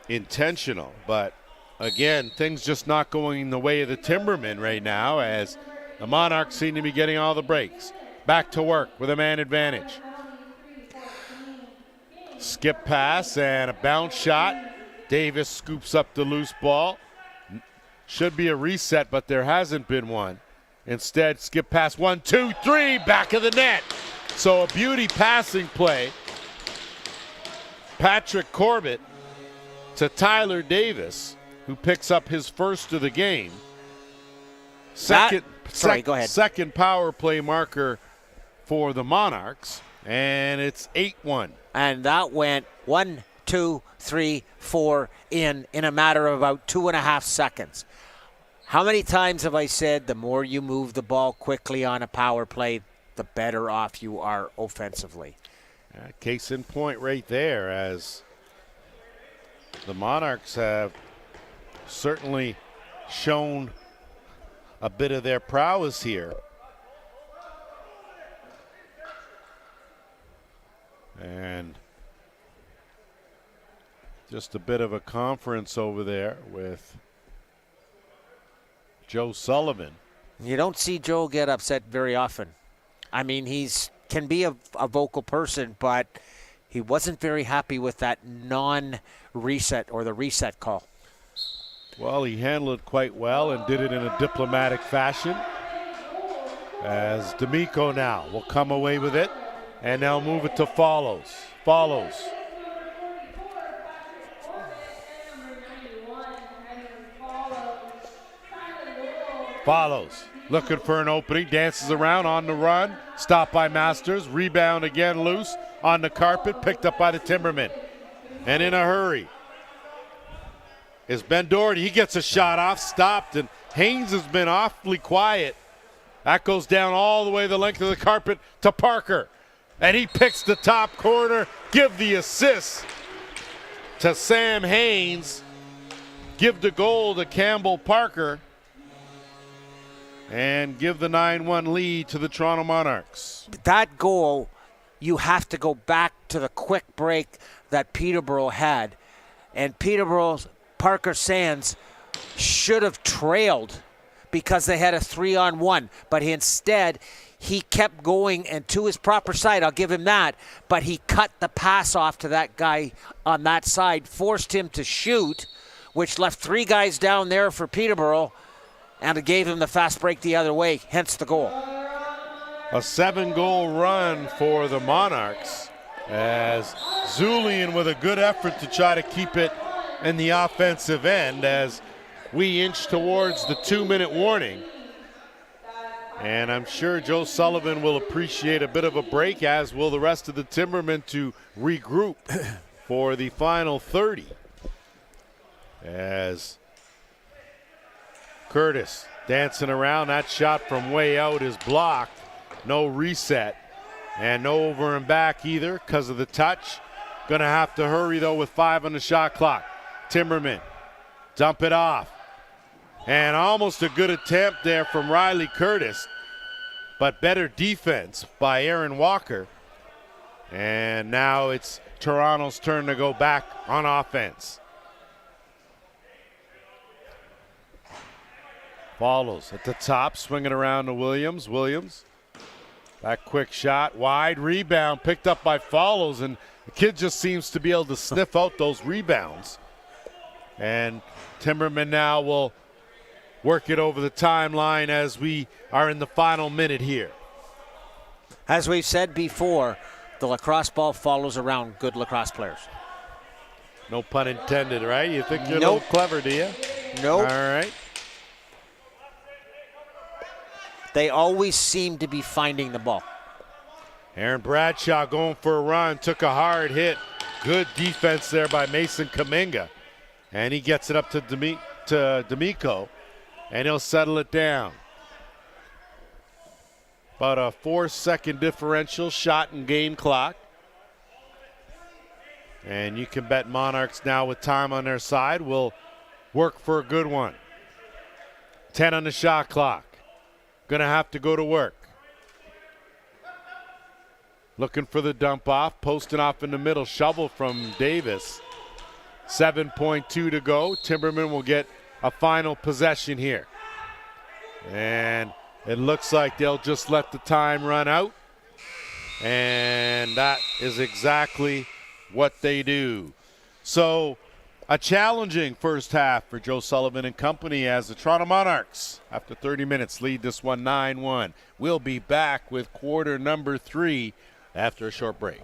intentional. But, again, things just not going the way of the Timbermen right now, as the Monarchs seem to be getting all the breaks. Back to work with a man advantage. Skip pass and a bounce shot. Davis scoops up the loose ball. Should be a reset, but there hasn't been one. Instead, skip pass 1, 2, 3, back of the net. So a beauty passing play. Patrick Corbett to Tyler Davis, who picks up his first of the game. Go ahead. Second power play marker for the Monarchs, and it's 8-1. And that went 1, 2, 3, 4 in a matter of about 2.5 seconds. How many times have I said the more you move the ball quickly on a power play, the better off you are offensively? Case in point right there, as the Monarchs have certainly shown a bit of their prowess here. And just a bit of a conference over there with Joe Sullivan. You don't see Joe get upset very often. I mean, can be a vocal person, but he wasn't very happy with that non-reset or the reset call. Well, he handled it quite well and did it in a diplomatic fashion. As D'Amico now will come away with it, and they'll move it to Follows. Follows, looking for an opening, dances around on the run, stopped by Masters, rebound again loose on the carpet, picked up by the Timbermen. And in a hurry is Ben Doherty. He gets a shot off, stopped, and Haynes has been awfully quiet. That goes down all the way the length of the carpet to Parker. And he picks the top corner, give the assist to Sam Haynes, give the goal to Campbell Parker, and give the 9-1 lead to the Toronto Monarchs. That goal, you have to go back to the quick break that Peterborough had. And Peterborough's Parker Sands should have trailed because they had a 3-on-1. But instead, he kept going and to his proper side. I'll give him that. But he cut the pass off to that guy on that side, forced him to shoot, which left 3 guys down there for Peterborough, and it gave him the fast break the other way, hence the goal. A 7-goal run for the Monarchs, as Zulian with a good effort to try to keep it in the offensive end as we inch towards the 2-minute warning. And I'm sure Joe Sullivan will appreciate a bit of a break, as will the rest of the Timbermen, to regroup for the final 30. As Curtis dancing around, that shot from way out is blocked. No reset and no over and back either because of the touch. Gonna have to hurry though with 5 on the shot clock. Timbermen dump it off. And almost a good attempt there from Riley Curtis, but better defense by Aaron Walker. And now it's Toronto's turn to go back on offense. Follows at the top, swinging around to Williams. That quick shot, wide rebound, picked up by Follows, and the kid just seems to be able to sniff out those rebounds. And Timberman now will work it over the timeline as we are in the final minute here. As we've said before, the lacrosse ball follows around good lacrosse players. No pun intended, right? You think you're a little clever, do you? Nope. All right. They always seem to be finding the ball. Aaron Bradshaw going for a run, took a hard hit. Good defense there by Mason Kaminga. And he gets it up to D'Amico, and he'll settle it down. About a 4-second differential shot in game clock. And you can bet Monarchs now with time on their side will work for a good one. 10 on the shot clock. Gonna have to go to work. Looking for the dump off, posting off in the middle, shovel from Davis. 7.2 to go. Timberman will get a final possession here. And it looks like they'll just let the time run out. And that is exactly what they do. So a challenging first half for Joe Sullivan and company as the Toronto Monarchs, after 30 minutes, lead this one 9-1. We'll be back with quarter number 3 after a short break.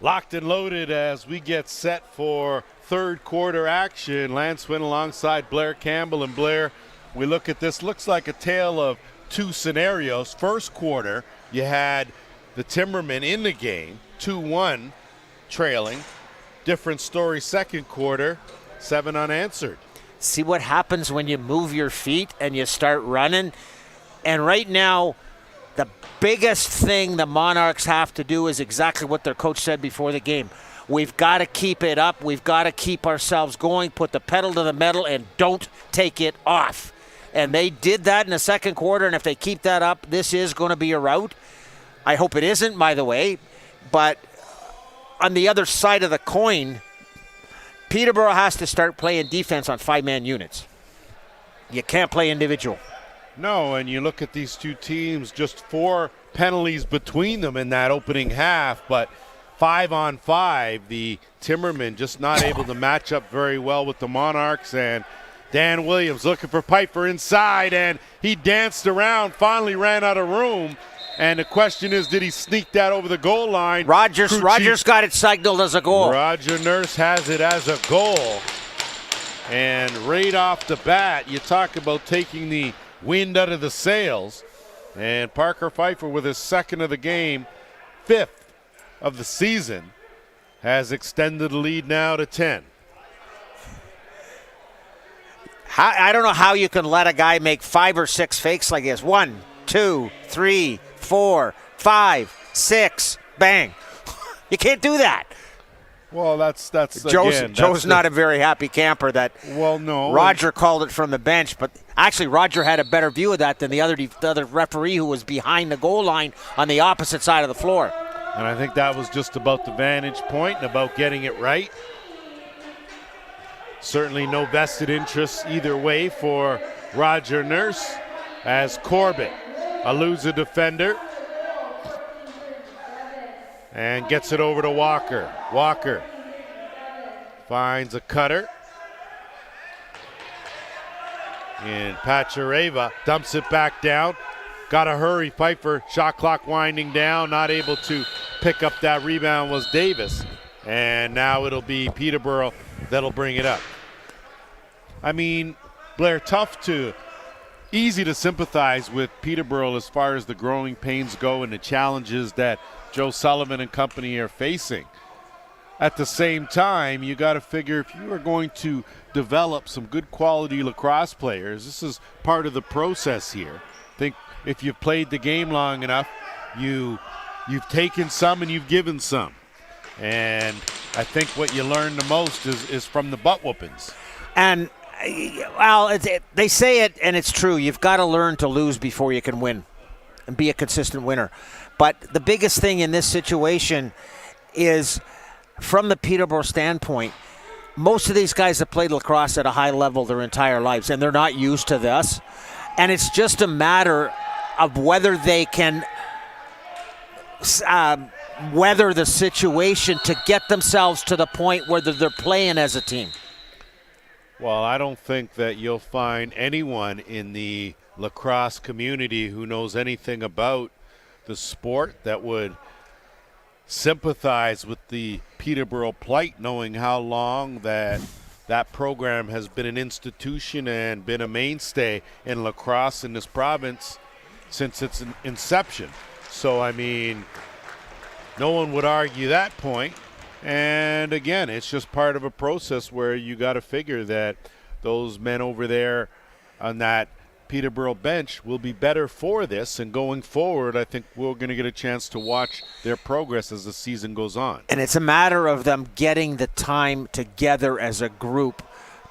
Locked and loaded as we get set for third quarter action. Lance Wynn alongside Blair Campbell. And Blair, we look at this, looks like a tale of two scenarios. First quarter, you had the Timbermen in the game, 2-1 trailing. Different story second quarter, 7 unanswered. See what happens when you move your feet and you start running. And right now, the biggest thing the Monarchs have to do is exactly what their coach said before the game. We've got to keep it up. We've got to keep ourselves going, put the pedal to the metal, and don't take it off. And they did that in the second quarter, and if they keep that up, this is going to be a rout. I hope it isn't, by the way. But on the other side of the coin, Peterborough has to start playing defense on 5-man units. You can't play individual. No, and you look at these two teams, just 4 penalties between them in that opening half, but 5-on-5, the Timbermen just not able to match up very well with the Monarchs. And Dan Williams looking for Piper inside, and he danced around, finally ran out of room. And the question is, did he sneak that over the goal line? Rogers got it signaled as a goal. Roger Nurse has it as a goal. And right off the bat, you talk about taking the wind out of the sails. And Parker Pfeiffer, with his second of the game, 5th of the season, has extended the lead now to 10. I don't know how you can let a guy make 5 or 6 fakes like this. 1, 2, 3, 4, 5, 6, bang. You can't do that. Well, that's Joe's not a very happy camper that Roger called it from the bench, but actually Roger had a better view of that than the other referee who was behind the goal line on the opposite side of the floor. And I think that was just about the vantage point and about getting it right. Certainly no vested interest either way for Roger Nurse, as Corbett eludes a defender and gets it over to Walker. Walker finds a cutter. And Pachareva dumps it back down. Got to hurry. Pfeiffer, shot clock winding down, not able to pick up that rebound was Davis. And now it'll be Peterborough that'll bring it up. I mean, Blair, easy to sympathize with Peterborough as far as the growing pains go and the challenges that Joe Sullivan and company are facing. At the same time, you got to figure if you are going to develop some good quality lacrosse players, this is part of the process here. I think if you've played the game long enough, you've taken some and you've given some. And I think what you learn the most is from the butt whoopings. And, well, they say it, and it's true. You've got to learn to lose before you can win and be a consistent winner. But the biggest thing in this situation is, from the Peterborough standpoint, most of these guys have played lacrosse at a high level their entire lives, and they're not used to this. And it's just a matter of whether they can weather the situation to get themselves to the point where they're playing as a team. Well, I don't think that you'll find anyone in the lacrosse community who knows anything about the sport that would sympathize with the Peterborough plight, knowing how long that program has been an institution and been a mainstay in lacrosse in this province since its inception. So, I mean, no one would argue that point. And again, it's just part of a process where you got to figure that those men over there on that Peterborough bench will be better for this, and going forward, I think we're going to get a chance to watch their progress as the season goes on. And it's a matter of them getting the time together as a group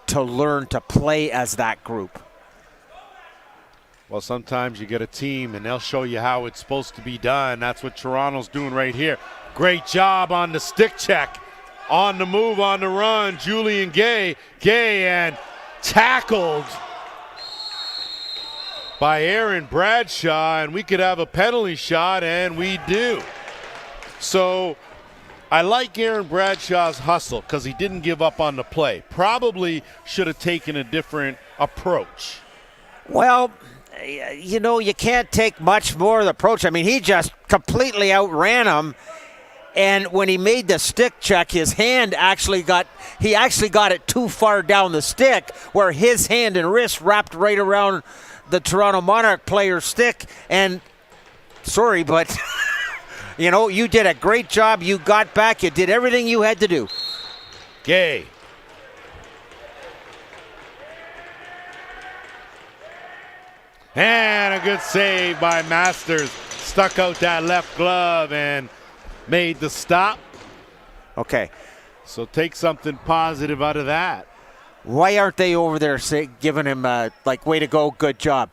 to learn to play as that group. Well, sometimes you get a team and they'll show you how it's supposed to be done. That's what Toronto's doing right here. Great job on the stick check. On the move, on the run, Julian Gay. Gay and tackled by Aaron Bradshaw, and we could have a penalty shot, and we do. So I like Aaron Bradshaw's hustle because he didn't give up on the play. Probably should have taken a different approach. Well, you can't take much more of the approach. I mean, he just completely outran him, And when he made the stick check, his hand actually got it too far down the stick, where his hand and wrist wrapped right around the Toronto Monarch player's stick. And sorry, but you did a great job. You got back. You did everything you had to do. Gay. And a good save by Masters. Stuck out that left glove and made the stop. Okay. So take something positive out of that. Why aren't they over there giving him way to go, good job?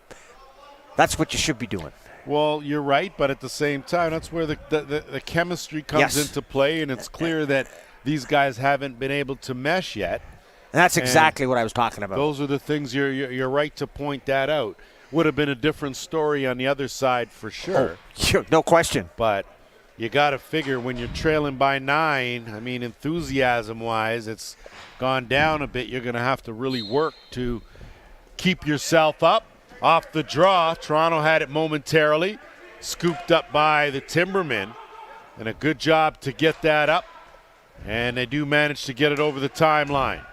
That's what you should be doing. Well, you're right, but at the same time, that's where the chemistry comes into play, and it's clear that these guys haven't been able to mesh yet. And that's exactly what I was talking about. Those are the things you're right to point that out. Would have been a different story on the other side for sure. Oh, no question. But you got to figure when you're trailing by 9, I mean, enthusiasm-wise, it's gone down a bit. You're going to have to really work to keep yourself up. Off the draw, Toronto had it momentarily, scooped up by the Timbermen, and a good job to get that up. And they do manage to get it over the timeline.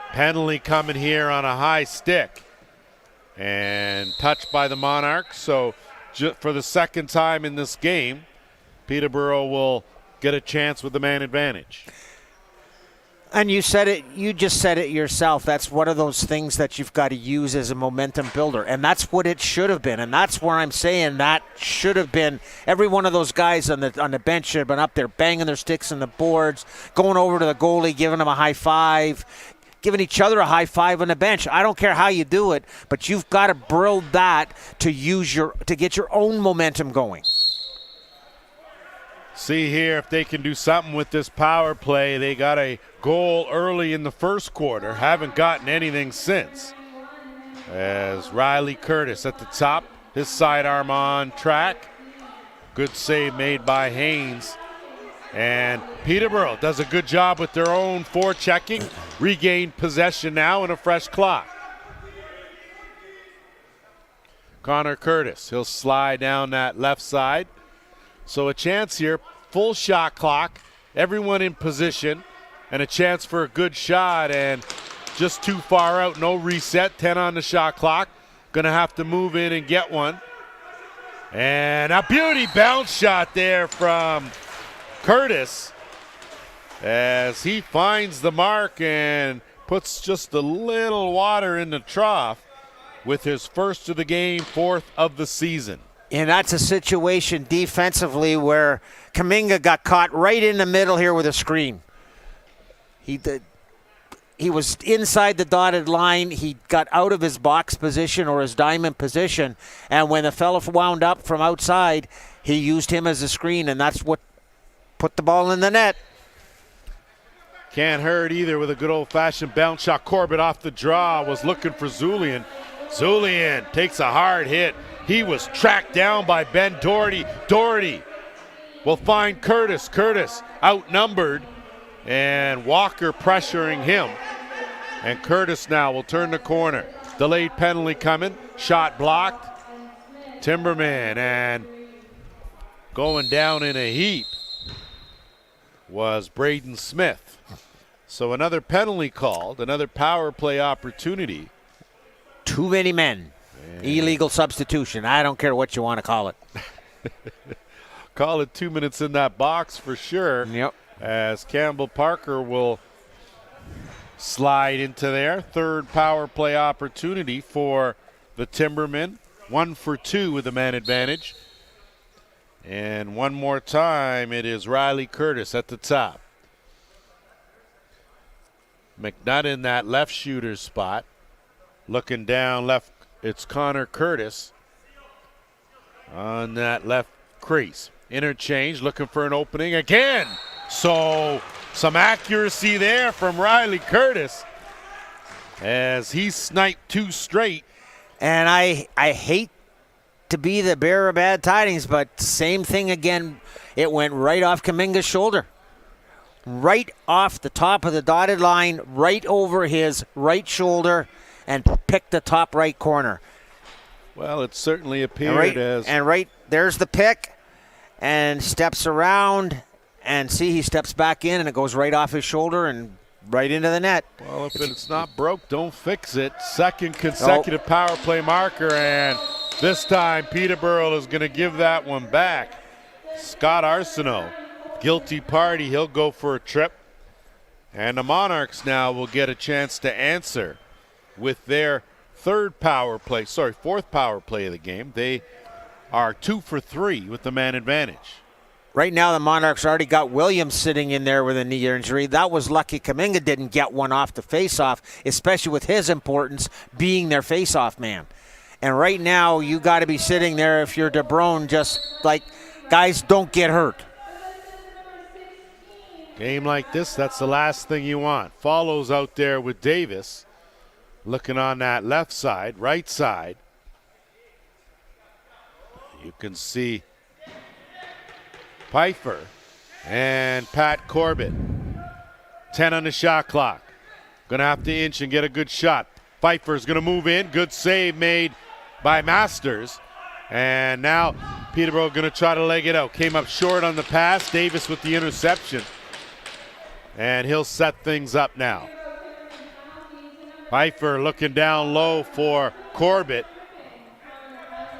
Penalty coming here on a high stick. And touched by the Monarchs. So for the second time in this game, Peterborough will get a chance with the man advantage. And you said it. You just said it yourself. That's one of those things that you've got to use as a momentum builder. And that's what it should have been. And that's where I'm saying that should have been. Every one of those guys on the bench should have been up there banging their sticks on the boards, going over to the goalie, giving him a high five, giving each other a high five on the bench. I don't care how you do it, but you've got to build that to get your own momentum going. See here if they can do something with this power play. They got a goal early in the first quarter. Haven't gotten anything since. As Riley Curtis at the top, his sidearm on track. Good save made by Haynes. And Peterborough does a good job with their own forechecking. Regained possession now and a fresh clock. Connor Curtis, he'll slide down that left side. So a chance here, full shot clock, everyone in position, and a chance for a good shot, and just too far out, no reset, 10 on the shot clock. Gonna have to move in and get one. And a beauty bounce shot there from Curtis as he finds the mark and puts just a little water in the trough with his first of the game, fourth of the season. And that's a situation defensively where Kuminga got caught right in the middle here with a screen. He was inside the dotted line. He got out of his box position or his diamond position. And when the fella wound up from outside, he used him as a screen, and that's what put the ball in the net. Can't hurt either with a good old-fashioned bounce shot. Corbett off the draw was looking for Zulian. Zulian takes a hard hit. He was tracked down by Ben Doherty. Doherty will find Curtis. Curtis outnumbered, and Walker pressuring him. And Curtis now will turn the corner. Delayed penalty coming. Shot blocked. Timberman, and going down in a heap was Braden Smith. So another penalty called, another power play opportunity. Too many men. Illegal substitution. I don't care what you want to call it. Call it 2 minutes in that box for sure. Yep. As Campbell Parker will slide into there. Third power play opportunity for the Timbermen. 1 for 2 with the man advantage. And one more time, it is Riley Curtis at the top. McNutt in that left shooter spot. Looking down left, it's Connor Curtis on that left crease. Interchange, looking for an opening again. So some accuracy there from Riley Curtis as he sniped 2 straight. And I hate to be the bearer of bad tidings, but same thing again. It went right off Kuminga's shoulder. Right off the top of the dotted line, right over his right shoulder, and picked the top right corner. Well, it certainly appeared And right there's the pick, and steps around, and see, he steps back in, and it goes right off his shoulder and right into the net. Well, if it's not broke, don't fix it. Second consecutive power play marker, and this time Peterborough is going to give that one back. Scott Arsenault, guilty party. He'll go for a trip. And the Monarchs now will get a chance to answer with their fourth power play of the game. They are 2 for 3 with the man advantage. Right now, the Monarchs already got Williams sitting in there with a knee injury. That was lucky Kuminga didn't get one off the faceoff, especially with his importance being their faceoff man. And right now, you got to be sitting there if you're DeBrone, just like, guys, don't get hurt. Game like this, that's the last thing you want. Follows out there with Davis, looking on that left side, right side. You can see Pfeiffer and Pat Corbett. 10 on the shot clock. Going to have to inch and get a good shot. Pfeiffer's going to move in. Good save made by Masters. And now Peterborough going to try to leg it out. Came up short on the pass. Davis with the interception. And he'll set things up now. Pfeiffer looking down low for Corbett.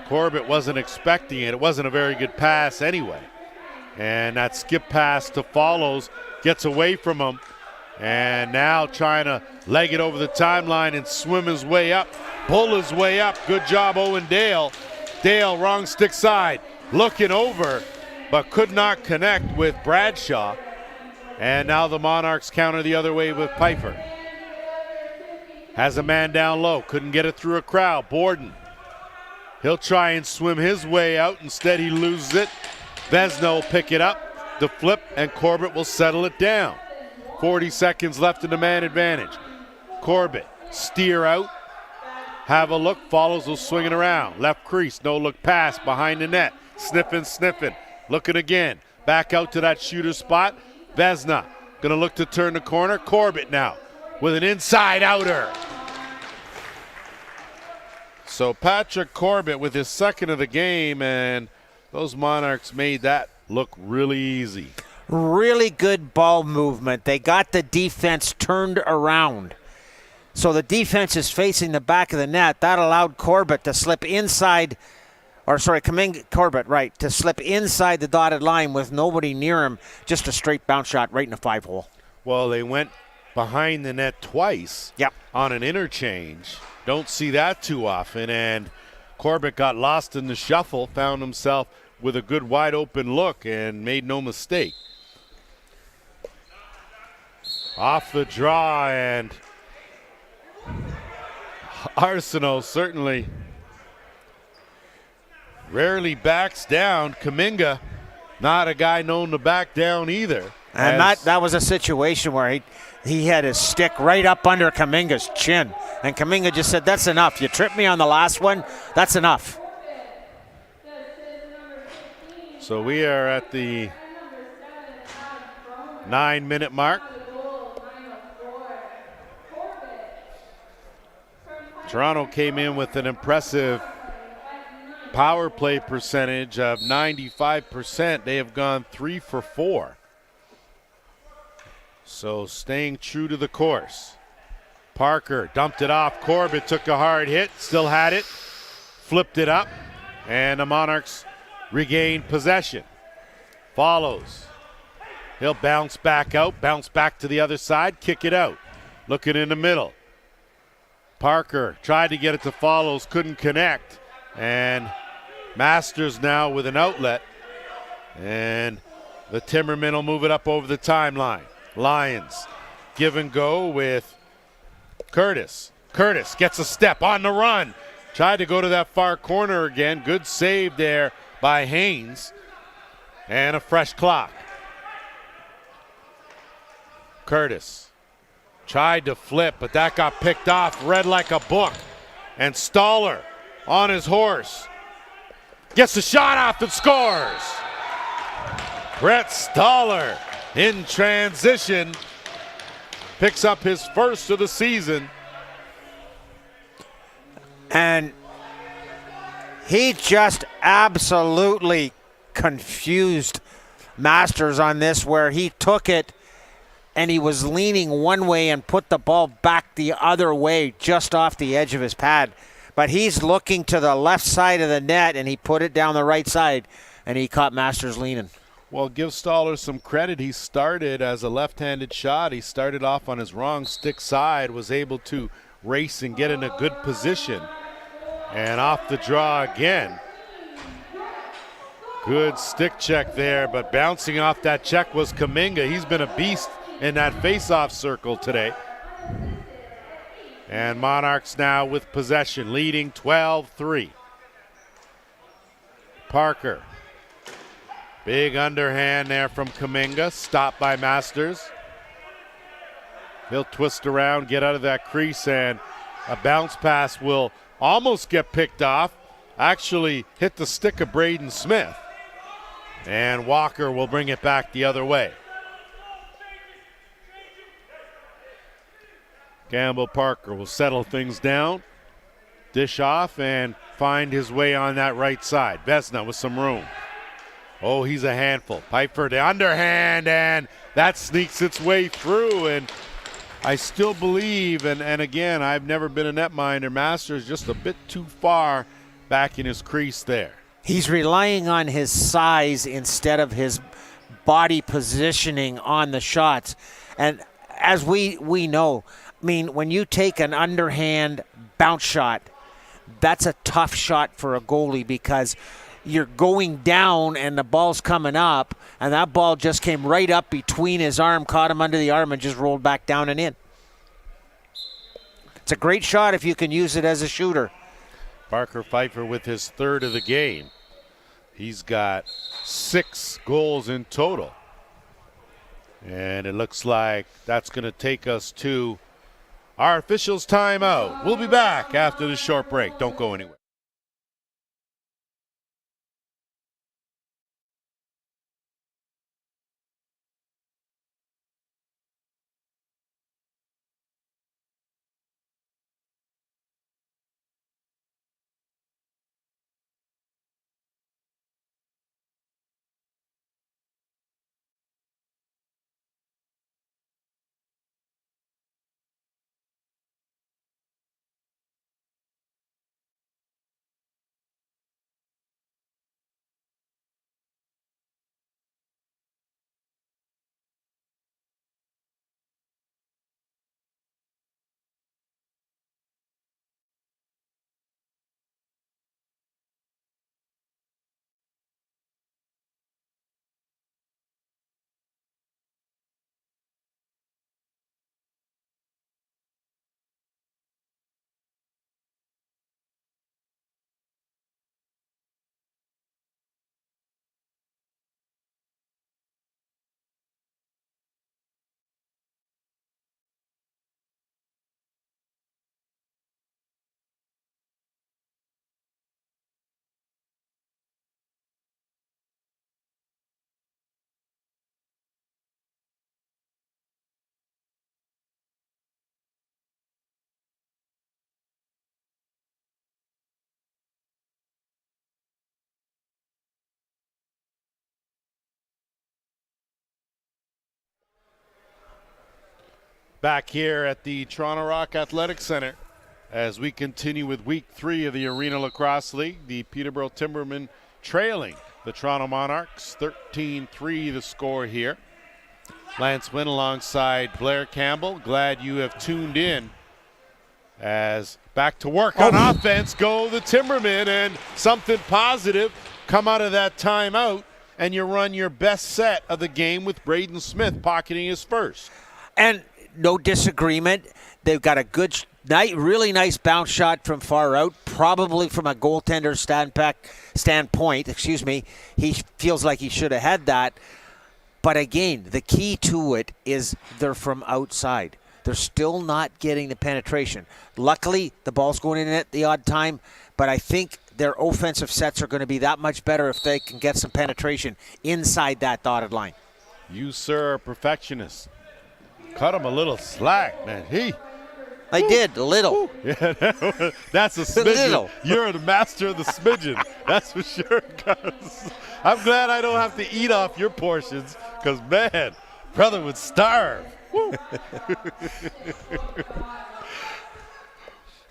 Corbett wasn't expecting it. It wasn't a very good pass anyway. And that skip pass to Follows gets away from him. And now trying to leg it over the timeline and swim his way up. Pull his way up. Good job, Owen Dale. Dale, wrong stick side. Looking over, but could not connect with Bradshaw. And now the Monarchs counter the other way with Pfeiffer. Has a man down low. Couldn't get it through a crowd. Borden. He'll try and swim his way out. Instead, he loses it. Vesna will pick it up, the flip, and Corbett will settle it down. 40 seconds left in the man advantage. Corbett, steer out, have a look, Follows will swing it around. Left crease, no look pass, behind the net. Sniffing, looking again. Back out to that shooter spot. Vesna, gonna look to turn the corner. Corbett now, with an inside outer. So Patrick Corbett with his second of the game, and those Monarchs made that look really easy. Really good ball movement. They got the defense turned around. So the defense is facing the back of the net. That allowed Corbett to slip inside, Corbett, right, to slip inside the dotted line with nobody near him. Just a straight bounce shot right in the 5-hole. Well, they went behind the net twice on an interchange. Don't see that too often, and Corbett got lost in the shuffle, found himself with a good wide open look and made no mistake. Off the draw, and Arsenault certainly rarely backs down. Kuminga, not a guy known to back down either. And that was a situation where he had his stick right up under Kuminga's chin. And Kuminga just said, that's enough. You tripped me on the last one. That's enough. So we are at the 9-minute mark. Toronto came in with an impressive power play percentage of 95%. They have gone 3 for 4. So staying true to the course. Parker dumped it off. Corbett took a hard hit, still had it, flipped it up, and the Monarchs regained possession. Follows. He'll bounce back out, bounce back to the other side, kick it out. Looking in the middle. Parker tried to get it to Follows, couldn't connect. And Masters now with an outlet. And the Timbermen will move it up over the timeline. Lions give and go with Curtis. Curtis gets a step on the run. Tried to go to that far corner again. Good save there by Haynes. And a fresh clock. Curtis tried to flip, but that got picked off, read like a book. And Stoller on his horse gets the shot off and scores. Brett Stoller in transition picks up his first of the season. And he just absolutely confused Masters on this, where he took it and he was leaning one way and put the ball back the other way just off the edge of his pad. But he's looking to the left side of the net, and he put it down the right side, and he caught Masters leaning. Well, give Stoller some credit. He started as a left-handed shot. He started off on his wrong stick side, was able to race and get in a good position. And off the draw again. Good stick check there, but bouncing off that check was Kuminga. He's been a beast in that face-off circle today. And Monarchs now with possession, leading 12-3. Parker. Big underhand there from Kuminga, stopped by Masters. He'll twist around, get out of that crease, and a bounce pass will almost get picked off. Actually hit the stick of Braden Smith. And Walker will bring it back the other way. Campbell Parker will settle things down, dish off, and find his way on that right side. Vesna with some room. Oh, he's a handful. Piper the underhand, and that sneaks its way through. And I still believe, and again, I've never been a netminder, Masters just a bit too far back in his crease there. He's relying on his size instead of his body positioning on the shots. And as we know, I mean, when you take an underhand bounce shot, that's a tough shot for a goalie because you're going down and the ball's coming up, and that ball just came right up between his arm, caught him under the arm, and just rolled back down and in. It's a great shot if you can use it as a shooter. Parker Pfeiffer with his third of the game. He's got 6 goals in total. And it looks like that's going to take us to our officials' timeout. We'll be back after the short break. Don't go anywhere. Back here at the Toronto Rock Athletic Center as we continue with week 3 of the Arena Lacrosse League. The Peterborough Timbermen trailing the Toronto Monarchs, 13-3 the score here. Lance Wynn alongside Blair Campbell. Glad you have tuned in as back to work on offense go the Timbermen, and something positive come out of that timeout, and you run your best set of the game with Braden Smith pocketing his first. And no disagreement. They've got a good, really nice bounce shot from far out, probably from a goaltender standpoint. He feels like he should have had that. But again, the key to it is they're from outside. They're still not getting the penetration. Luckily, the ball's going in at the odd time, but I think their offensive sets are going to be that much better if they can get some penetration inside that dotted line. You, sir, are a perfectionist. Cut him a little slack, man. I did, a little. Yeah, that's a smidgen. You're the master of the smidgen. That's for sure, Gus. I'm glad I don't have to eat off your portions because, man, brother would starve.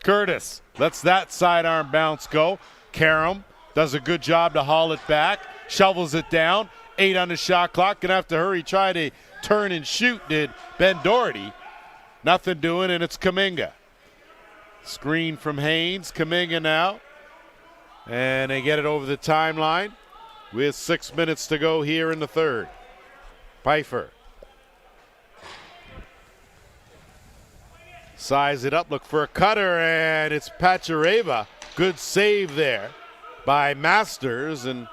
Curtis lets that sidearm bounce go. Karam does a good job to haul it back, shovels it down. 8 on the shot clock. Gonna have to hurry, try to turn and shoot, did Ben Doherty. Nothing doing, and it's Kuminga. Screen from Haynes. Kuminga now. And they get it over the timeline with 6 minutes to go here in the third. Pfeiffer. Size it up, look for a cutter, and it's Pachareva. Good save there by Masters, and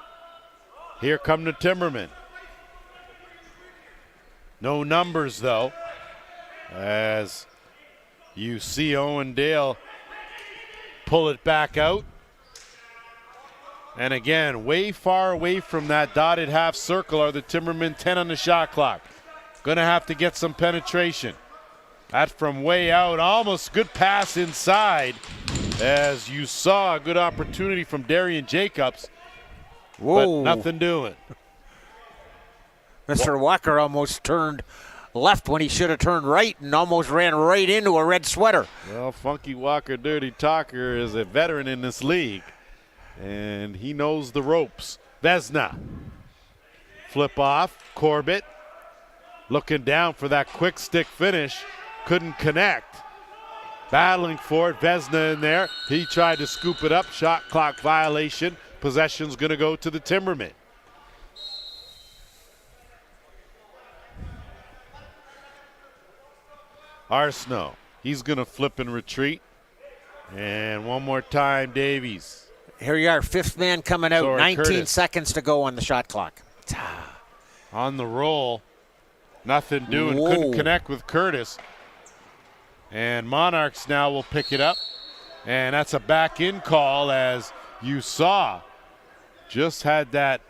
here come the Timbermen. No numbers, though, as you see Owen Dale pull it back out. And again, way far away from that dotted half circle are the Timbermen. 10 on the shot clock. Gonna have to get some penetration. That from way out, almost good pass inside. As you saw, a good opportunity from Darian Jacobs. Whoa. But nothing doing. Mr. Walker almost turned left when he should have turned right and almost ran right into a red sweater. Well, Funky Walker Dirty Talker is a veteran in this league, and he knows the ropes. Vesna. Flip off. Corbett looking down for that quick stick finish. Couldn't connect. Battling for it. Vesna in there. He tried to scoop it up. Shot clock violation. Possession's going to go to the Timbermen. Arsenault. He's going to flip and retreat. And one more time, Davies. Here you are, fifth man coming out. Sorry, 19 Curtis. seconds to go on the shot clock. On the roll. Nothing doing. Whoa. Couldn't connect with Curtis. And Monarchs now will pick it up. And that's a back-in call, as you saw. Just had that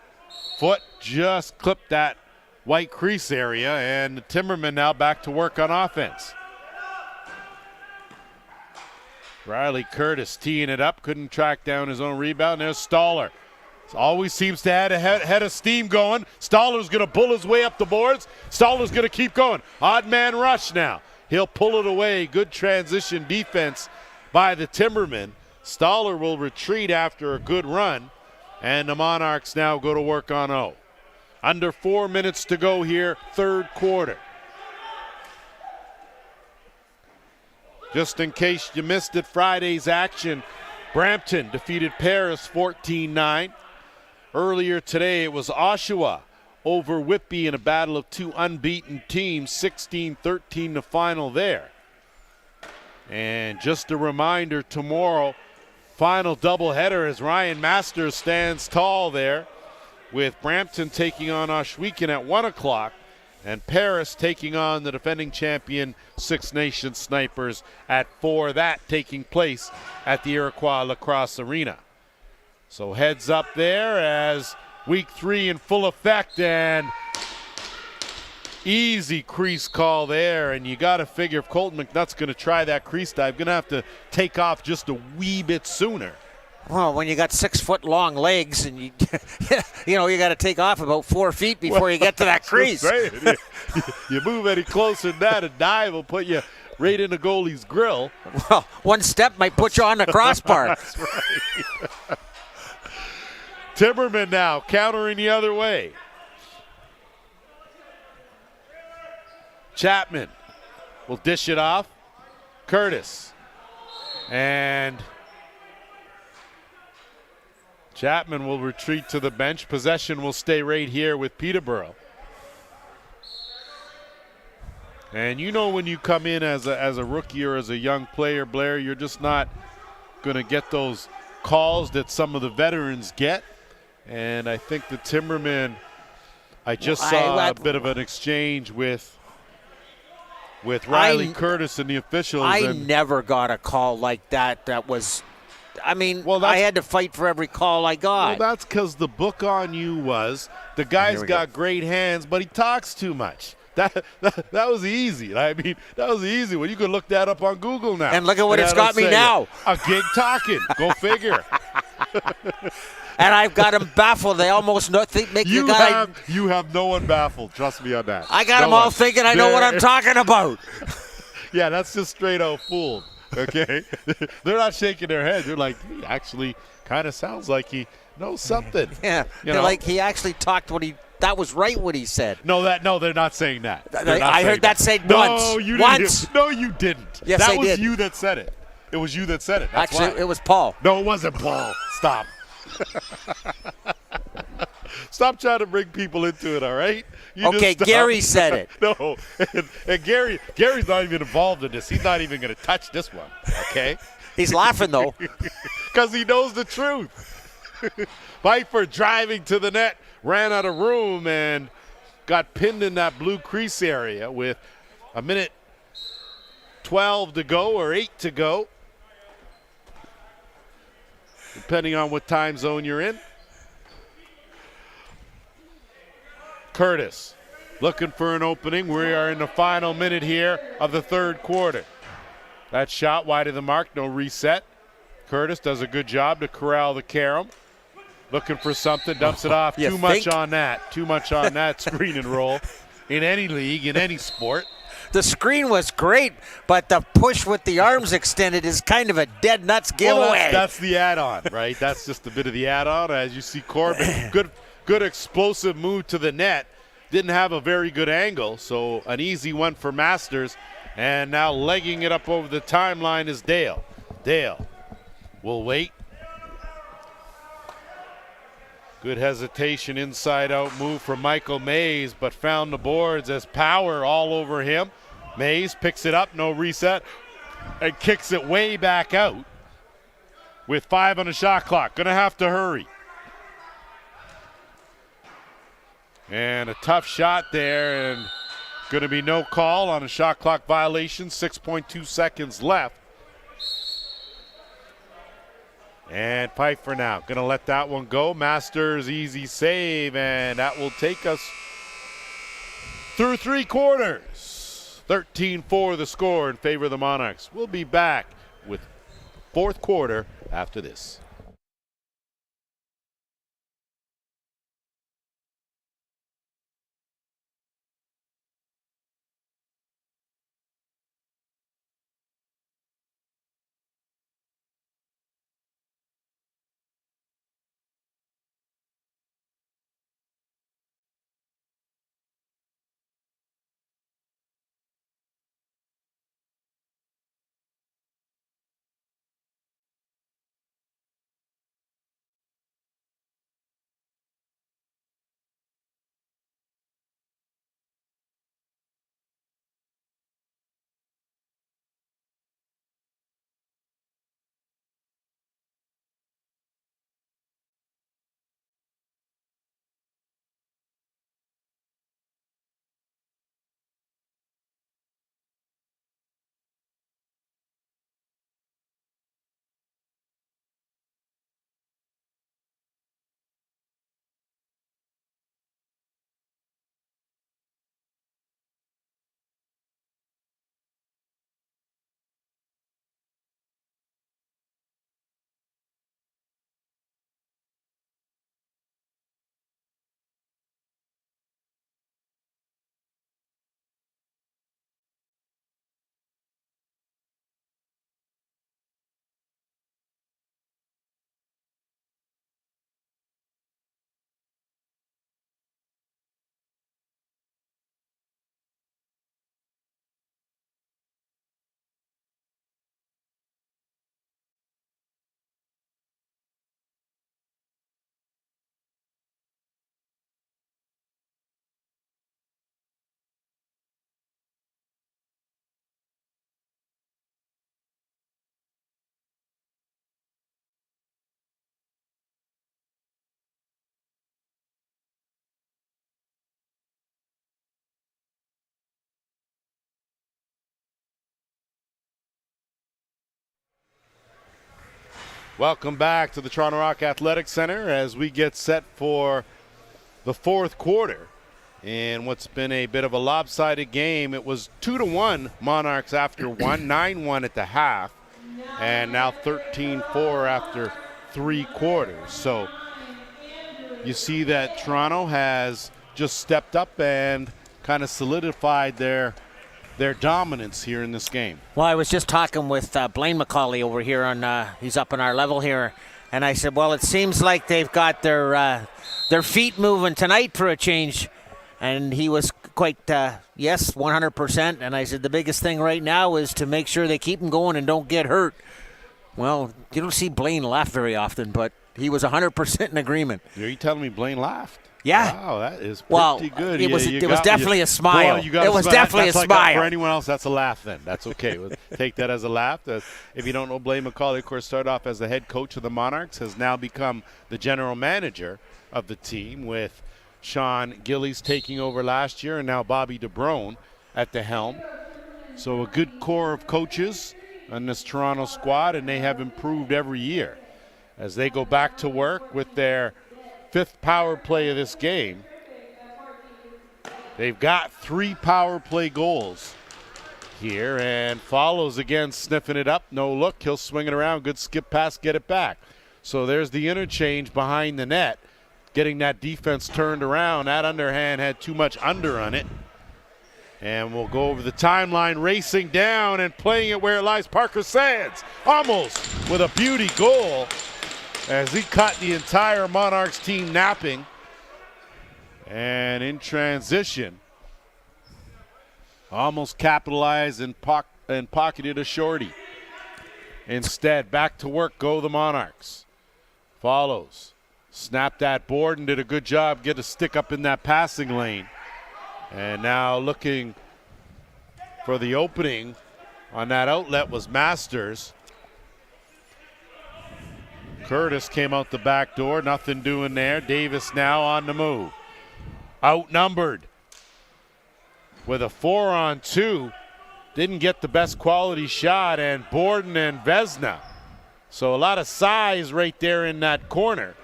foot just clipped that white crease area, and the Timbermen now back to work on offense. Riley Curtis teeing it up, couldn't track down his own rebound. There's Stoller. Always seems to have a head of steam going. Stoller's going to pull his way up the boards. Stoller's going to keep going. Odd man rush now. He'll pull it away. Good transition defense by the Timbermen. Stoller will retreat after a good run, and the Monarchs now go to work on O. Under 4 minutes to go here, third quarter. Just in case you missed it, Friday's action, Brampton defeated Paris 14-9. Earlier today, it was Oshawa over Whitby in a battle of two unbeaten teams, 16-13 the final there. And just a reminder, tomorrow, final doubleheader as Ryan Masters stands tall there, with Brampton taking on Ohsweken at 1 o'clock and Paris taking on the defending champion Six Nations Snipers at 4. That taking place at the Iroquois Lacrosse Arena. So heads up there as week 3 in full effect, and easy crease call there, and you got to figure if Colton McNutt's going to try that crease dive, going to have to take off just a wee bit sooner. Well, when you got 6 foot long legs and you you got to take off about 4 feet before you get to that crease. You move any closer than that, a dive will put you right in the goalie's grill. Well, one step might put you on the crossbar. That's right. Timbermen now countering the other way. Chapman will dish it off. Curtis. And Chapman will retreat to the bench. Possession will stay right here with Peterborough. And you know when you come in as a rookie or as a young player, Blair, you're just not going to get those calls that some of the veterans get. And I think the Timbermen, I just saw a bit of an exchange with Riley Curtis and the officials. I never got a call like that. That was, I had to fight for every call I got. Well, that's because the book on you was the guy's got great hands, but he talks too much. That was easy. I mean, that was the easy one. You could look that up on Google now. And look at what it's got me now. A gig talking. Go figure. And I've got them baffled. They almost make You have no one baffled. Trust me on that. I got them all thinking I know what I'm talking about. Yeah, that's just straight out fooled. Okay, they're not shaking their head. They're like, he actually kind of sounds like he knows something. Yeah, you know? like he actually talked that was right what he said. No, they're not saying that. I heard that said once. No, you once. didn't. No, you didn't. Yes, that I was did. you that said it. It was you that said it. That's Actually, why. it was Paul. No, it wasn't Paul. Stop. Stop trying to bring people into it, all right? Okay, Gary said it. No, and Gary's not even involved in this. He's not even going to touch this one, okay? He's laughing, though. Because he knows the truth. Pfeiffer driving to the net, ran out of room and got pinned in that blue crease area with a minute 12 to go or 8 to go, depending on what time zone you're in. Curtis looking for an opening. We are in the final minute here of the third quarter. That shot wide of the mark, no reset. Curtis does a good job to corral the carom. Looking for something, dumps it off. Too much on that screen and roll in any league, in any sport. The screen was great, but the push with the arms extended is kind of a dead nuts giveaway. Well, that's the add-on, right? That's just a bit of the add-on. As you see, Corbin, good explosive move to the net. Didn't have a very good angle, so an easy one for Masters. And now legging it up over the timeline is Dale. Dale will wait. Good hesitation, inside-out move from Michael Mays, but found the boards as power all over him. Mays picks it up, no reset, and kicks it way back out with 5 on the shot clock. Gonna have to hurry. And a tough shot there, and gonna be no call on a shot clock violation. 6.2 seconds left. And Pfeiffer now gonna let that one go. Masters easy save, and that will take us through 3 quarters. 13-4 the score in favor of the Monarchs. We'll be back with fourth quarter after this. Welcome back to the Toronto Rock Athletic Center as we get set for the fourth quarter. In what's been a bit of a lopsided game, it was 2-1 Monarchs after 9-1 at the half, and now 13-4 after 3 quarters. So you see that Toronto has just stepped up and kind of solidified their dominance here in this game. Well, I was just talking with Blaine McCauley over here on he's up on our level here, and I said, well, it seems like they've got their feet moving tonight for a change, and he was quite yes, 100%. And I said the biggest thing right now is to make sure they keep them going and don't get hurt. Well, you don't see Blaine laugh very often, but he was 100% in agreement. Are you telling me Blaine laughed? Yeah. Wow, that is pretty good. It was definitely a smile. Well, it was definitely a smile. For anyone else, that's a laugh then. That's okay. We'll take that as a laugh. If you don't know, Blaine McCauley, of course, started off as the head coach of the Monarchs, has now become the general manager of the team, with Sean Gillies taking over last year and now Bobby DeBrone at the helm. So a good core of coaches on this Toronto squad, and they have improved every year as they go back to work with their 5th power play of this game. They've got 3 power play goals here, and Follows again sniffing it up. No look. He'll swing it around. Good skip pass, get it back. So there's the interchange behind the net, getting that defense turned around. That underhand had too much under on it. And we'll go over the timeline, racing down and playing it where it lies. Parker Sands almost with a beauty goal as he caught the entire Monarchs team napping. And in transition, almost capitalized and pocketed a shorty. Instead, back to work go the Monarchs. Follows. Snapped that board and did a good job, get a stick up in that passing lane. And now looking for the opening on that outlet was Masters. Curtis came out the back door, nothing doing there. Davis now on the move. Outnumbered with a 4-on-2. Didn't get the best quality shot, and Borden and Vezina. So a lot of size right there in that corner.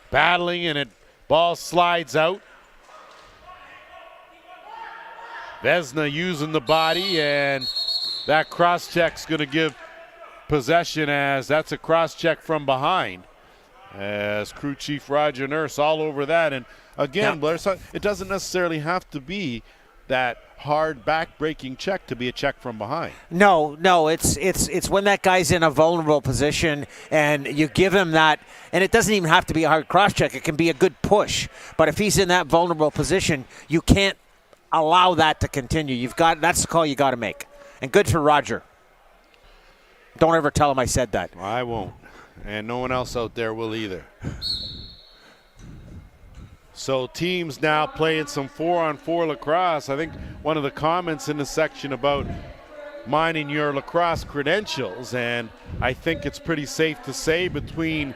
Battling, and it ball slides out. Vezina using the body, and that cross check's going to give possession, as that's a cross check from behind, as crew chief Roger Nurse all over that. And again, Blair, it doesn't necessarily have to be that hard back-breaking check to be a check from behind. No, it's when that guy's in a vulnerable position and you give him that, and it doesn't even have to be a hard cross check. It can be a good push, but if he's in that vulnerable position, you can't allow that to continue. That's the call you got to make. And good for Roger. Don't ever tell him I said that. I won't, and no one else out there will either. So teams now playing some 4-on-4 lacrosse. I think one of the comments in the section about mining your lacrosse credentials, and I think it's pretty safe to say between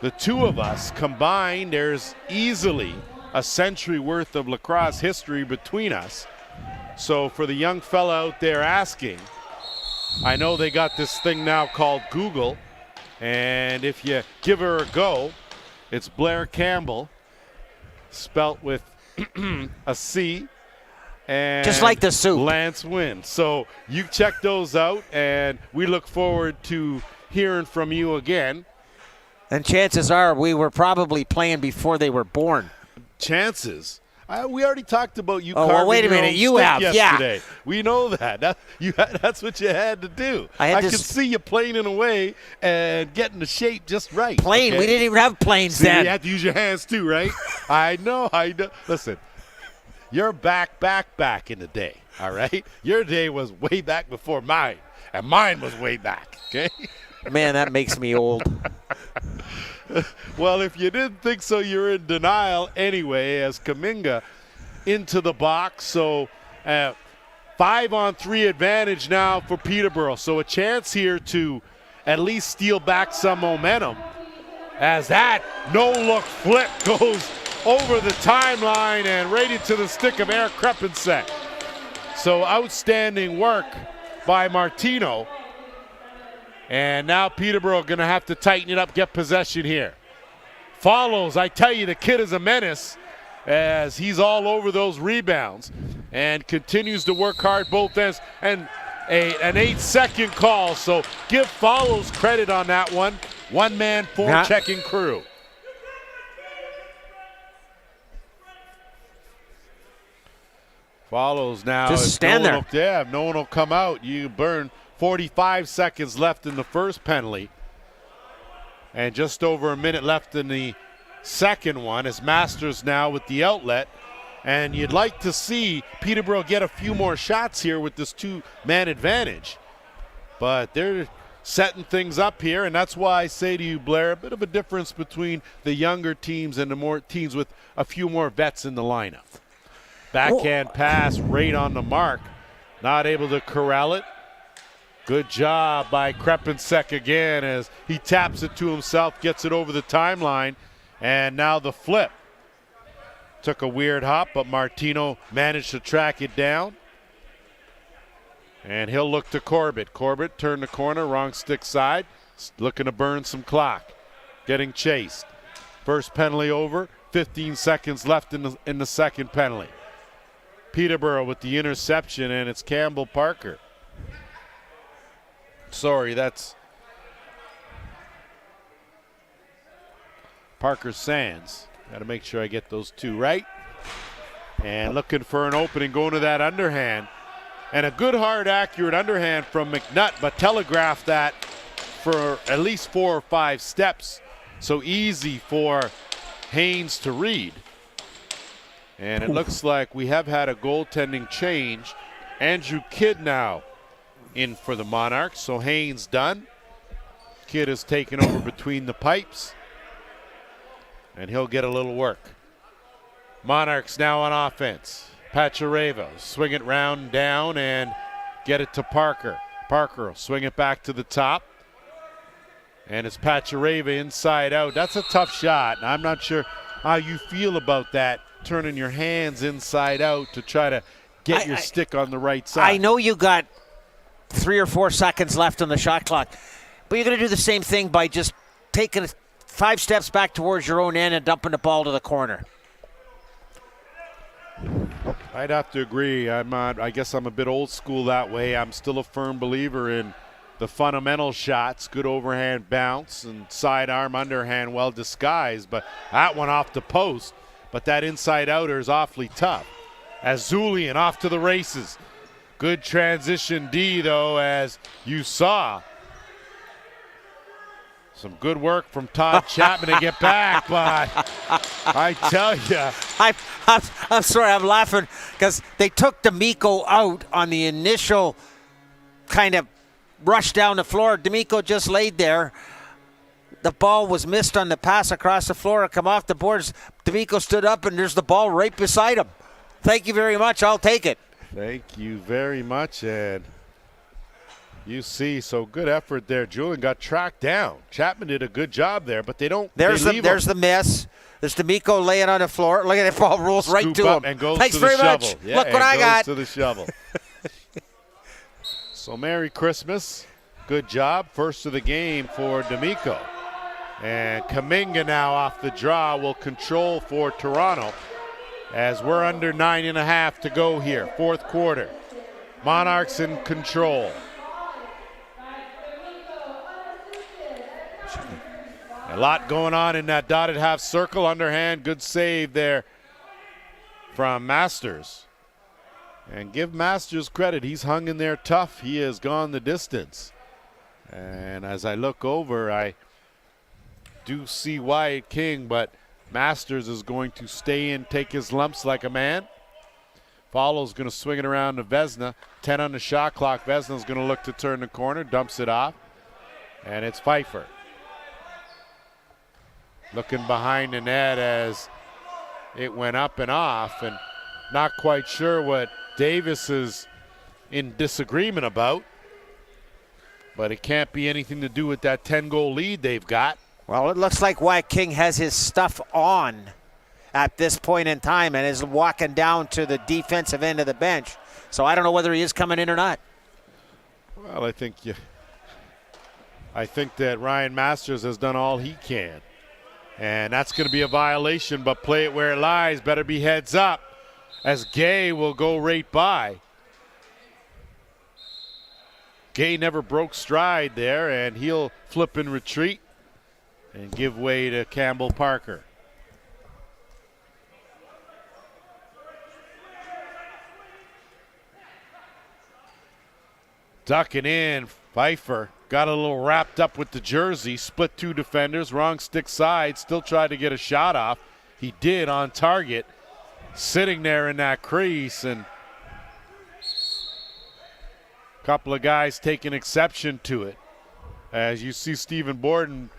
the two of us combined, there's easily a century worth of lacrosse history between us. So for the young fella out there asking, I know they got this thing now called Google, and if you give her a go, it's Blair Campbell, spelt with a C, and just like the soup, Lance Wynn. So you check those out, and we look forward to hearing from you again. And chances are we were probably playing before they were born. Chances? We already talked about you. Oh, well, wait a minute. You have, yesterday. Yeah. We know that. That's what you had to do. I could see you planing away and getting the shape just right. Plane? Okay? We didn't even have planes then. You have to use your hands too, right? I know. Listen, you're back in the day, all right? Your day was way back before mine, and mine was way back, okay? Man, that makes me old. Well, if you didn't think so, you're in denial anyway, as Kaminga into the box. So 5-on-3 advantage now for Peterborough. So a chance here to at least steal back some momentum, as that no-look flip goes over the timeline and right into the stick of Eric Krepinset. So outstanding work by Martino. And now Peterborough going to have to tighten it up, get possession here. Follows, I tell you, the kid is a menace, as he's all over those rebounds and continues to work hard both ends. And an 8-second call, so give Follows credit on that one. One-man forechecking crew. Follows now. Just stand there. Yeah, if no one will come out. You burn 45 seconds left in the first penalty. And just over a minute left in the second one as Masters now with the outlet. And you'd like to see Peterborough get a few more shots here with this two-man advantage. But they're setting things up here, and that's why I say to you, Blair, a bit of a difference between the younger teams and the more teams with a few more vets in the lineup. Backhand pass right on the mark. Not able to corral it. Good job by Krepensek again as he taps it to himself, gets it over the timeline, and now the flip. Took a weird hop, but Martino managed to track it down. And he'll look to Corbett. Corbett turned the corner, wrong stick side, looking to burn some clock. Getting chased. First penalty over, 15 seconds left in the second penalty. Peterborough with the interception, and it's Campbell Parker. Sorry, that's Parker Sands. Got to make sure I get those two right. And looking for an opening, going to that underhand. And a good, hard, accurate underhand from McNutt, but telegraphed that for at least 4 or 5 steps. So easy for Haynes to read. And it looks like we have had a goaltending change. Andrew Kidd now in for the Monarchs. So Haynes done. Kidd has taken over between the pipes. And he'll get a little work. Monarchs now on offense. Pachareva swing it round down and get it to Parker. Parker will swing it back to the top. And it's Pachareva inside out. That's a tough shot. I'm not sure how you feel about that, turning your hands inside out to try to get your stick on the right side. I know you got 3 or 4 seconds left on the shot clock, but you're going to do the same thing by just taking 5 steps back towards your own end and dumping the ball to the corner. I'd have to agree. I guess I'm a bit old school that way. I'm still a firm believer in the fundamental shots, good overhand bounce and sidearm underhand well disguised, but that one off the post. But that inside outer is awfully tough. As Zulian off to the races. Good transition D though, as you saw. Some good work from Todd Chapman to get back, but I tell you. I'm sorry, I'm laughing because they took D'Amico out on the initial kind of rush down the floor. D'Amico just laid there. The ball was missed on the pass across the floor and come off the boards. D'Amico stood up and there's the ball right beside him. Thank you very much. I'll take it. Thank you very much, and you see, so good effort there. Julian got tracked down. Chapman did a good job there, but they don't. There's the miss. There's D'Amico laying on the floor. Look at that ball rolls right to him. And goes Thanks to the very shovel. much. Yeah, look what I got. To the shovel. So Merry Christmas. Good job. First of the game for D'Amico. And Kaminga now off the draw will control for Toronto as we're under 9.5 to go here. Fourth quarter. Monarchs in control. A lot going on in that dotted half circle. Underhand, good save there from Masters. And give Masters credit. He's hung in there tough. He has gone the distance. And as I look over, I do see Wyatt King, but Masters is going to stay in, take his lumps like a man. Follows going to swing it around to Vesna. 10 on the shot clock. Vesna's going to look to turn the corner, dumps it off. And it's Pfeiffer. Looking behind the net as it went up and off, and not quite sure what Davis is in disagreement about. But it can't be anything to do with that 10-goal lead they've got. Well, it looks like Wyatt King has his stuff on at this point in time and is walking down to the defensive end of the bench. So I don't know whether he is coming in or not. Well, I think that Ryan Masters has done all he can. And that's going to be a violation, but play it where it lies. Better be heads up as Gay will go right by. Gay never broke stride there, and he'll flip and retreat. and give way to Campbell Parker. Ducking in, Pfeiffer got a little wrapped up with the jersey, split 2 defenders, wrong stick side, still tried to get a shot off. He did on target, sitting there in that crease, and a couple of guys taking exception to it. As you see Stephen Borden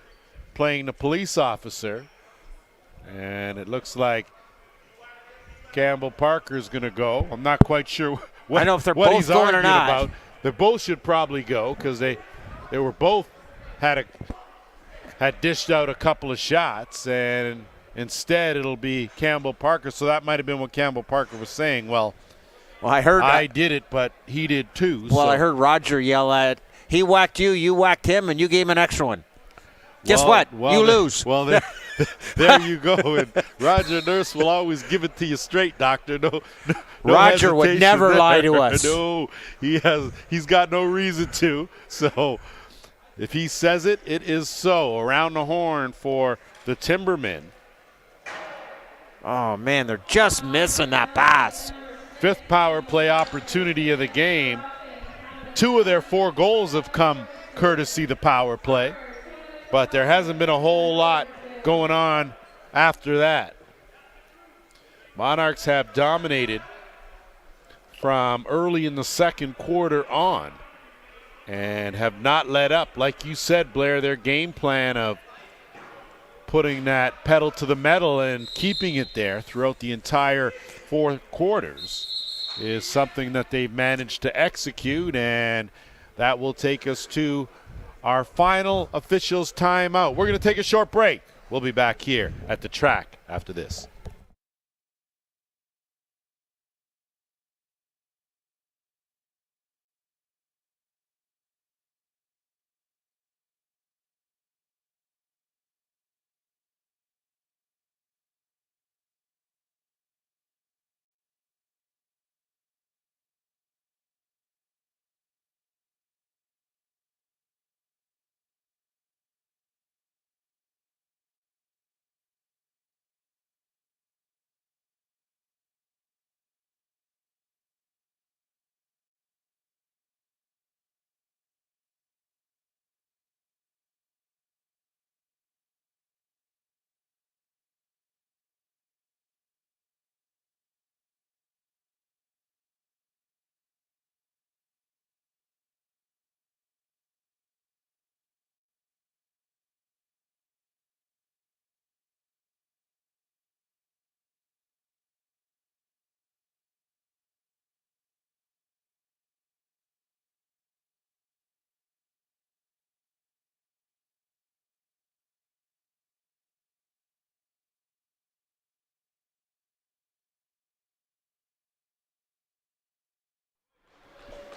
playing the police officer, and it looks like Campbell Parker's going to go. I'm not quite sure what, I know if they're what both he's going or arguing not. about. They both should probably go because they were both had dished out a couple of shots, and instead it'll be Campbell Parker. So that might have been what Campbell Parker was saying. Well, I heard I did it, but he did too. Well, so. I heard Roger yell at, he whacked you, you whacked him, and you gave him an extra one. Guess what? You lose. Well, there you go. And Roger Nurse will always give it to you straight, Doctor. No Roger would hesitation never there. lie to us. No, he's got no reason to. So if he says it, it is so. Around the horn for the Timbermen. Oh, man, they're just missing that pass. 5th power play opportunity of the game. 2 of their 4 goals have come courtesy the power play, but there hasn't been a whole lot going on after that. Monarchs have dominated from early in the second quarter on and have not let up. Like you said, Blair, their game plan of putting that pedal to the metal and keeping it there throughout the entire 4 quarters is something that they've managed to execute, and that will take us to our final officials timeout. We're going to take a short break. We'll be back here at the track after this.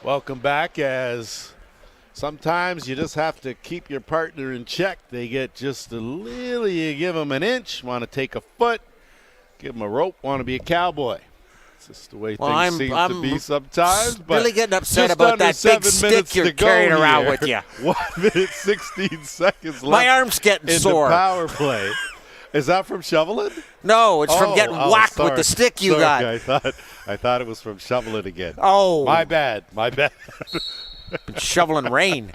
Welcome back. As sometimes you just have to keep your partner in check. They get just a little, you give them an inch, want to take a foot, give them a rope, want to be a cowboy. It's just the way things seem to be sometimes. But really getting upset about that big stick you're carrying around with you. 1 minute, 16 seconds left. My arm's getting in sore. The power play. Is that from shoveling? No, it's from getting whacked with the stick you got. I thought it was from shoveling again. Oh. My bad. Shoveling rain.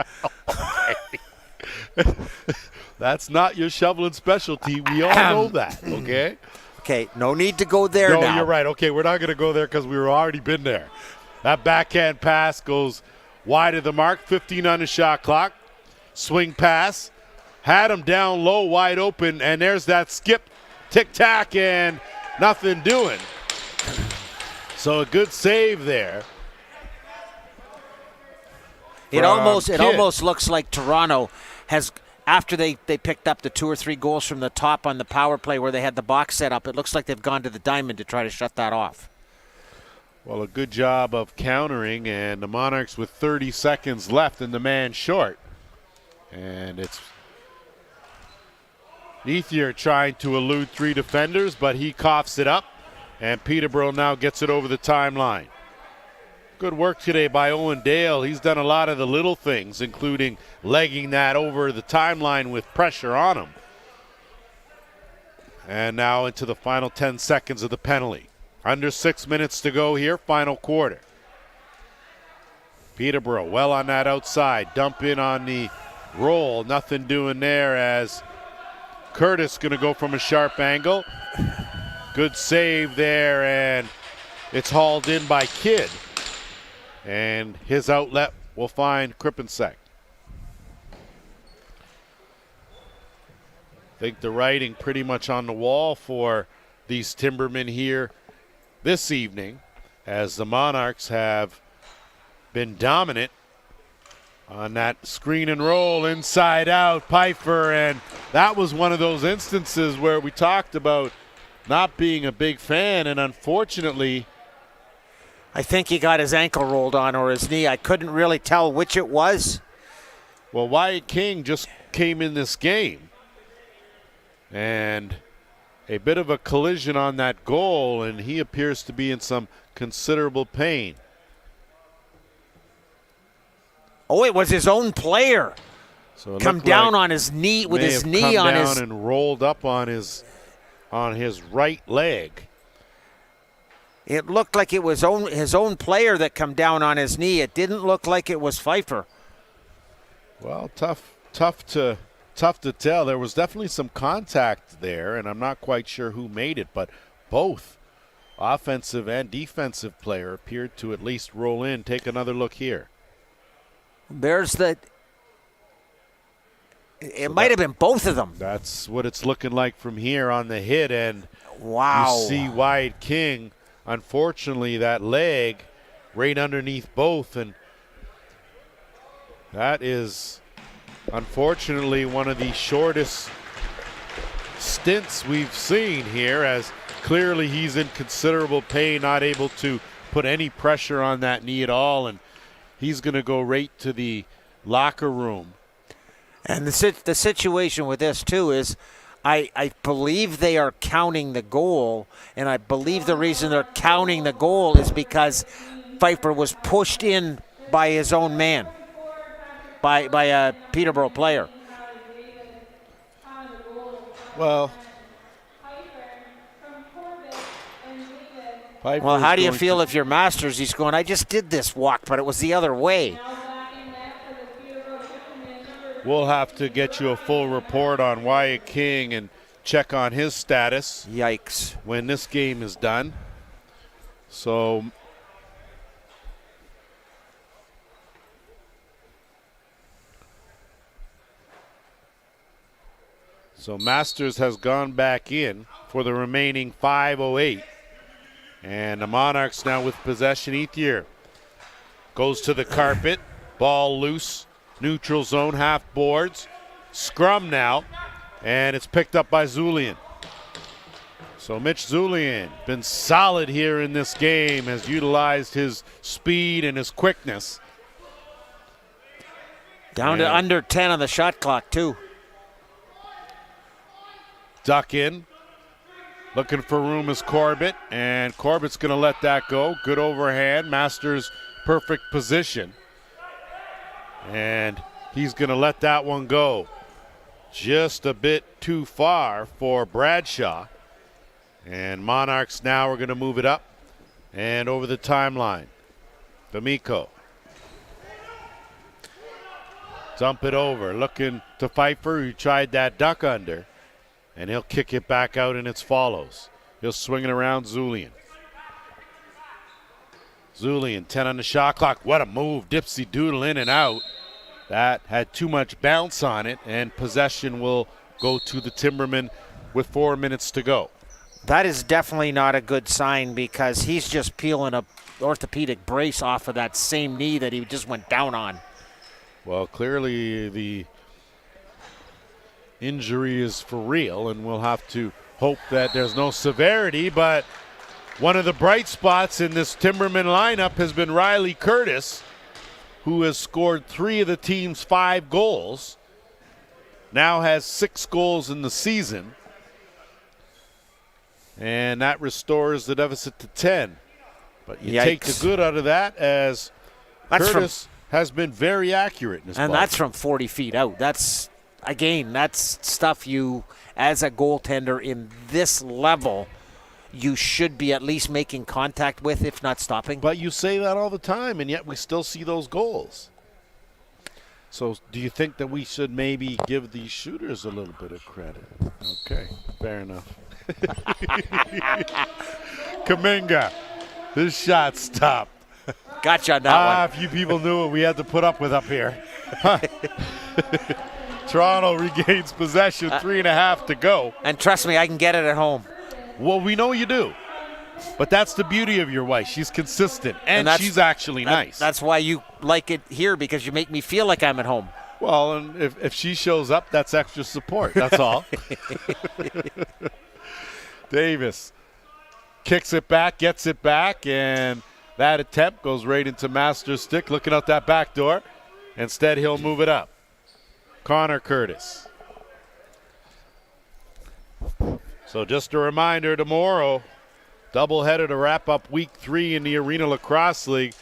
That's not your shoveling specialty. We all know that, okay? Okay, no need to go there now. No, you're right. Okay, we're not going to go there because we've already been there. That backhand pass goes wide of the mark, 15 on the shot clock. Swing pass. Had him down low, wide open, and there's that skip, tic-tac, and nothing doing. So a good save there. It almost looks like Toronto has, after they picked up the 2 or 3 goals from the top on the power play where they had the box set up, it looks like they've gone to the diamond to try to shut that off. Well, a good job of countering, and the Monarchs with 30 seconds left and the man short. And it's Ethier trying to elude 3 defenders, but he coughs it up, and Peterborough now gets it over the timeline. Good work today by Owen Dale. He's done a lot of the little things, including legging that over the timeline with pressure on him. And now into the final 10 seconds of the penalty. Under 6 minutes to go here, final quarter. Peterborough well on that outside. Dump in on the roll. Nothing doing there as Curtis going to go from a sharp angle. Good save there, and it's hauled in by Kidd. And his outlet will find Kripensek. I think the writing pretty much on the wall for these Timbermen here this evening, as the Monarchs have been dominant on that screen and roll inside out. Pfeiffer, and that was one of those instances where we talked about not being a big fan, and unfortunately I think he got his ankle rolled on or his knee. I couldn't really tell which it was. Well, Wyatt King just came in this game, and a bit of a collision on that goal, and he appears to be in some considerable pain. Oh, it was his own player. So come down on his knee with his knee on his, and rolled up on his right leg. It looked like it was his own player that come down on his knee. It didn't look like it was Pfeiffer. Well, tough to tell. There was definitely some contact there, and I'm not quite sure who made it, but both offensive and defensive player appeared to at least roll in. Take another look here. It might have been both of them. That's what it's looking like from here on the hit, and wow. You see Wyatt King, unfortunately, that leg right underneath both, and that is unfortunately one of the shortest stints we've seen here, as clearly he's in considerable pain, not able to put any pressure on that knee at all, and he's going to go right to the locker room. And the situation with this, too, is I believe they are counting the goal, and I believe the reason they're counting the goal is because Pfeiffer was pushed in by his own man, by a Peterborough player. Well, how do you feel if you're Masters? He's going, I just did this walk, but it was the other way. We'll have to get you a full report on Wyatt King and check on his status. Yikes. When this game is done. So Masters has gone back in for the remaining 5:08. And the Monarchs now with possession. Ethier goes to the carpet. Ball loose. Neutral zone, half boards. Scrum now. And it's picked up by Zulian. So Mitch Zulian, been solid here in this game, has utilized his speed and his quickness. Down to under 10 on the shot clock, too. Duck in. Looking for room is Corbett, and Corbett's going to let that go. Good overhand. Masters perfect position. And he's going to let that one go. Just a bit too far for Bradshaw. And Monarchs now are going to move it up and over the timeline. D'Amico. Dump it over. Looking to Pfeiffer, who tried that duck under. And he'll kick it back out, and it's follows. He'll swing it around Zulian. Zulian, 10 on the shot clock. What a move. Dipsy doodle in and out. That had too much bounce on it, and possession will go to the Timbermen with 4 minutes to go. That is definitely not a good sign, because he's just peeling a orthopedic brace off of that same knee that he just went down on. Well, clearly the injury is for real, and we'll have to hope that there's no severity, but one of the bright spots in this Timberman lineup has been Riley Curtis, who has scored 3 of the team's 5 goals, now has 6 goals in the season, and that restores the deficit to 10. But you take the good out of that, as Curtis has been very accurate in this ball. That's from 40 feet out. That's again, that's stuff you, as a goaltender in this level, you should be at least making contact with, if not stopping. But you say that all the time, and yet we still see those goals. So do you think that we should maybe give these shooters a little bit of credit? Okay, fair enough. Kaminga, his shot stopped. Gotcha on that one. A few people knew what we had to put up with up here. Toronto regains possession, 3.5 to go. And trust me, I can get it at home. Well, we know you do. But that's the beauty of your wife. She's consistent, and she's actually nice. That's why you like it here, because you make me feel like I'm at home. Well, and if she shows up, that's extra support. That's all. Davis kicks it back, gets it back, and that attempt goes right into Master's stick, looking out that back door. Instead, he'll move it up. Connor Curtis. So just a reminder, tomorrow, doubleheader to wrap up week 3 in the Arena Lacrosse League.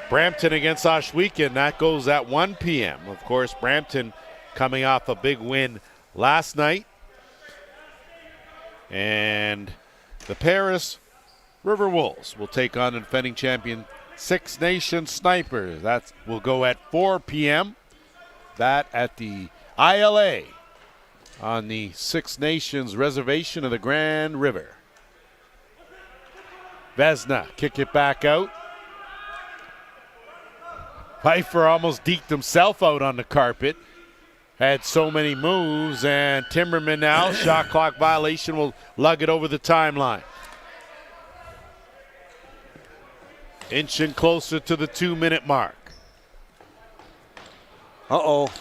Brampton against Oswego. That goes at 1 p.m. Of course, Brampton coming off a big win last night. And the Paris River Wolves will take on the defending champion Six Nations Snipers. That will go at 4 p.m. That at the ILA on the Six Nations reservation of the Grand River. Vesna kick it back out. Pfeiffer almost deked himself out on the carpet. Had so many moves, and Timberman now, shot clock violation, will lug it over the timeline. Inching closer to the 2-minute mark. Uh-oh.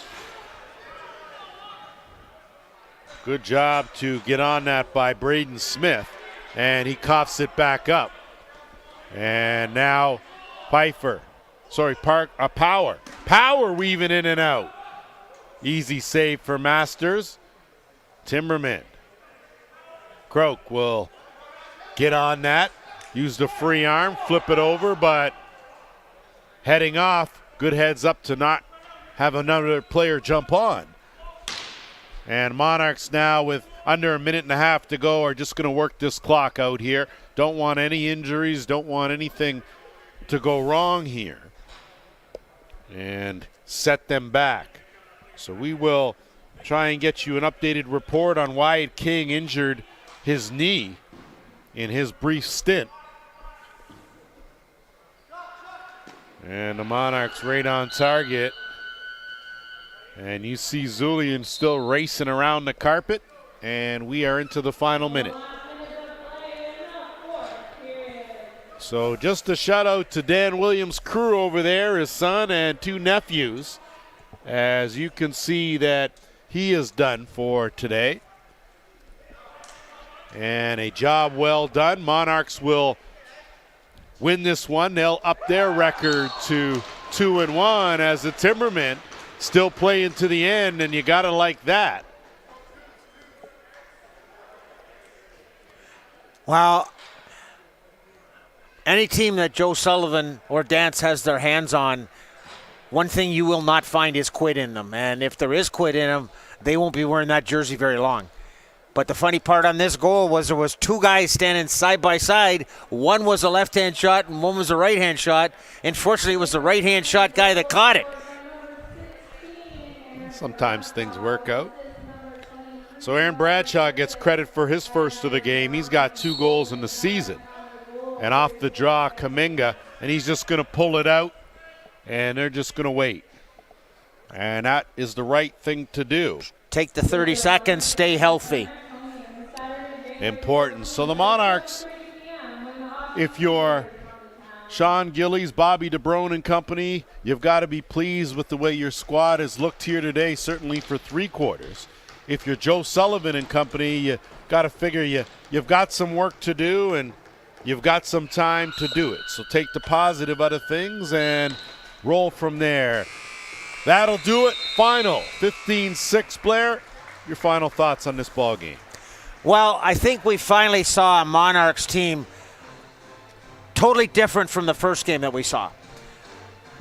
Good job to get on that by Braden Smith, and he coughs it back up. And now Power weaving in and out. Easy save for Masters. Timberman. Croak will get on that. Use the free arm, flip it over, but heading off. Good heads up to not have another player jump on. And Monarchs now with under 1.5 minutes to go are just going to work this clock out here. Don't want any injuries, don't want anything to go wrong here. And set them back. So we will try and get you an updated report on Wyatt King injured his knee in his brief stint. And the Monarchs right on target. And you see Zulian still racing around the carpet. And we are into the final minute. So just a shout out to Dan Williams' crew over there, his son and 2 nephews. As you can see that he is done for today. And a job well done. Monarchs will win this one. They'll up their record to 2-1 as the Timbermen still playing to the end, and you got to like that. Well, any team that Joe Sullivan or Dance has their hands on, one thing you will not find is quit in them. And if there is quit in them, they won't be wearing that jersey very long. But the funny part on this goal was there was 2 guys standing side by side. One was a left-hand shot and one was a right-hand shot. Unfortunately, it was the right-hand shot guy that caught it. Sometimes things work out. So Aaron Bradshaw gets credit for his first of the game. He's got 2 goals in the season. And off the draw, Kaminga, and he's just going to pull it out, and they're just going to wait. And that is the right thing to do. Take the 30 seconds, stay healthy. Important. So the Monarchs, if you're Sean Gillies, Bobby DeBrone and company, you've got to be pleased with the way your squad has looked here today, certainly for 3 quarters. If you're Joe Sullivan and company, you got to figure you've got some work to do, and you've got some time to do it. So take the positive out of things and roll from there. That'll do it. Final 15-6, Blair. Your final thoughts on this ball game? Well, I think we finally saw a Monarchs team totally different from the first game that we saw.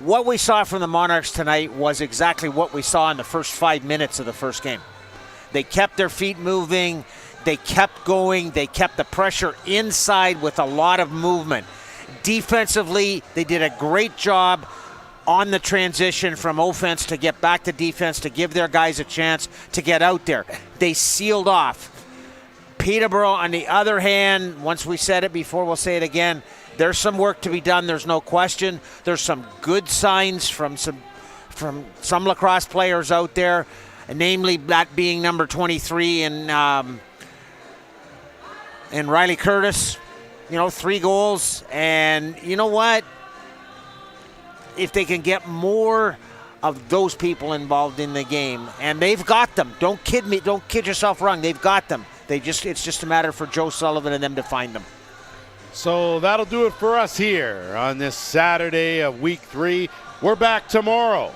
What we saw from the Monarchs tonight was exactly what we saw in the first 5 minutes of the first game. They kept their feet moving. They kept going. They kept the pressure inside with a lot of movement. Defensively, they did a great job on the transition from offense to get back to defense, to give their guys a chance to get out there. They sealed off. Peterborough, on the other hand, once we said it before, we'll say it again, there's some work to be done, there's no question. There's some good signs from some lacrosse players out there, namely that being number 23 and Riley Curtis. 3 goals. And you know what? If they can get more of those people involved in the game, and they've got them. Don't kid yourself wrong. They've got them. It's just a matter for Joe Sullivan and them to find them. So that'll do it for us here on this Saturday of Week 3. We're back tomorrow.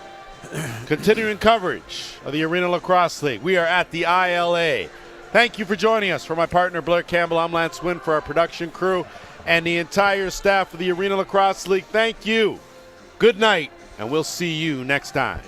Continuing coverage of the Arena Lacrosse League. We are at the ILA. Thank you for joining us. For my partner, Blair Campbell, I'm Lance Wynn. For our production crew and the entire staff of the Arena Lacrosse League, thank you. Good night, and we'll see you next time.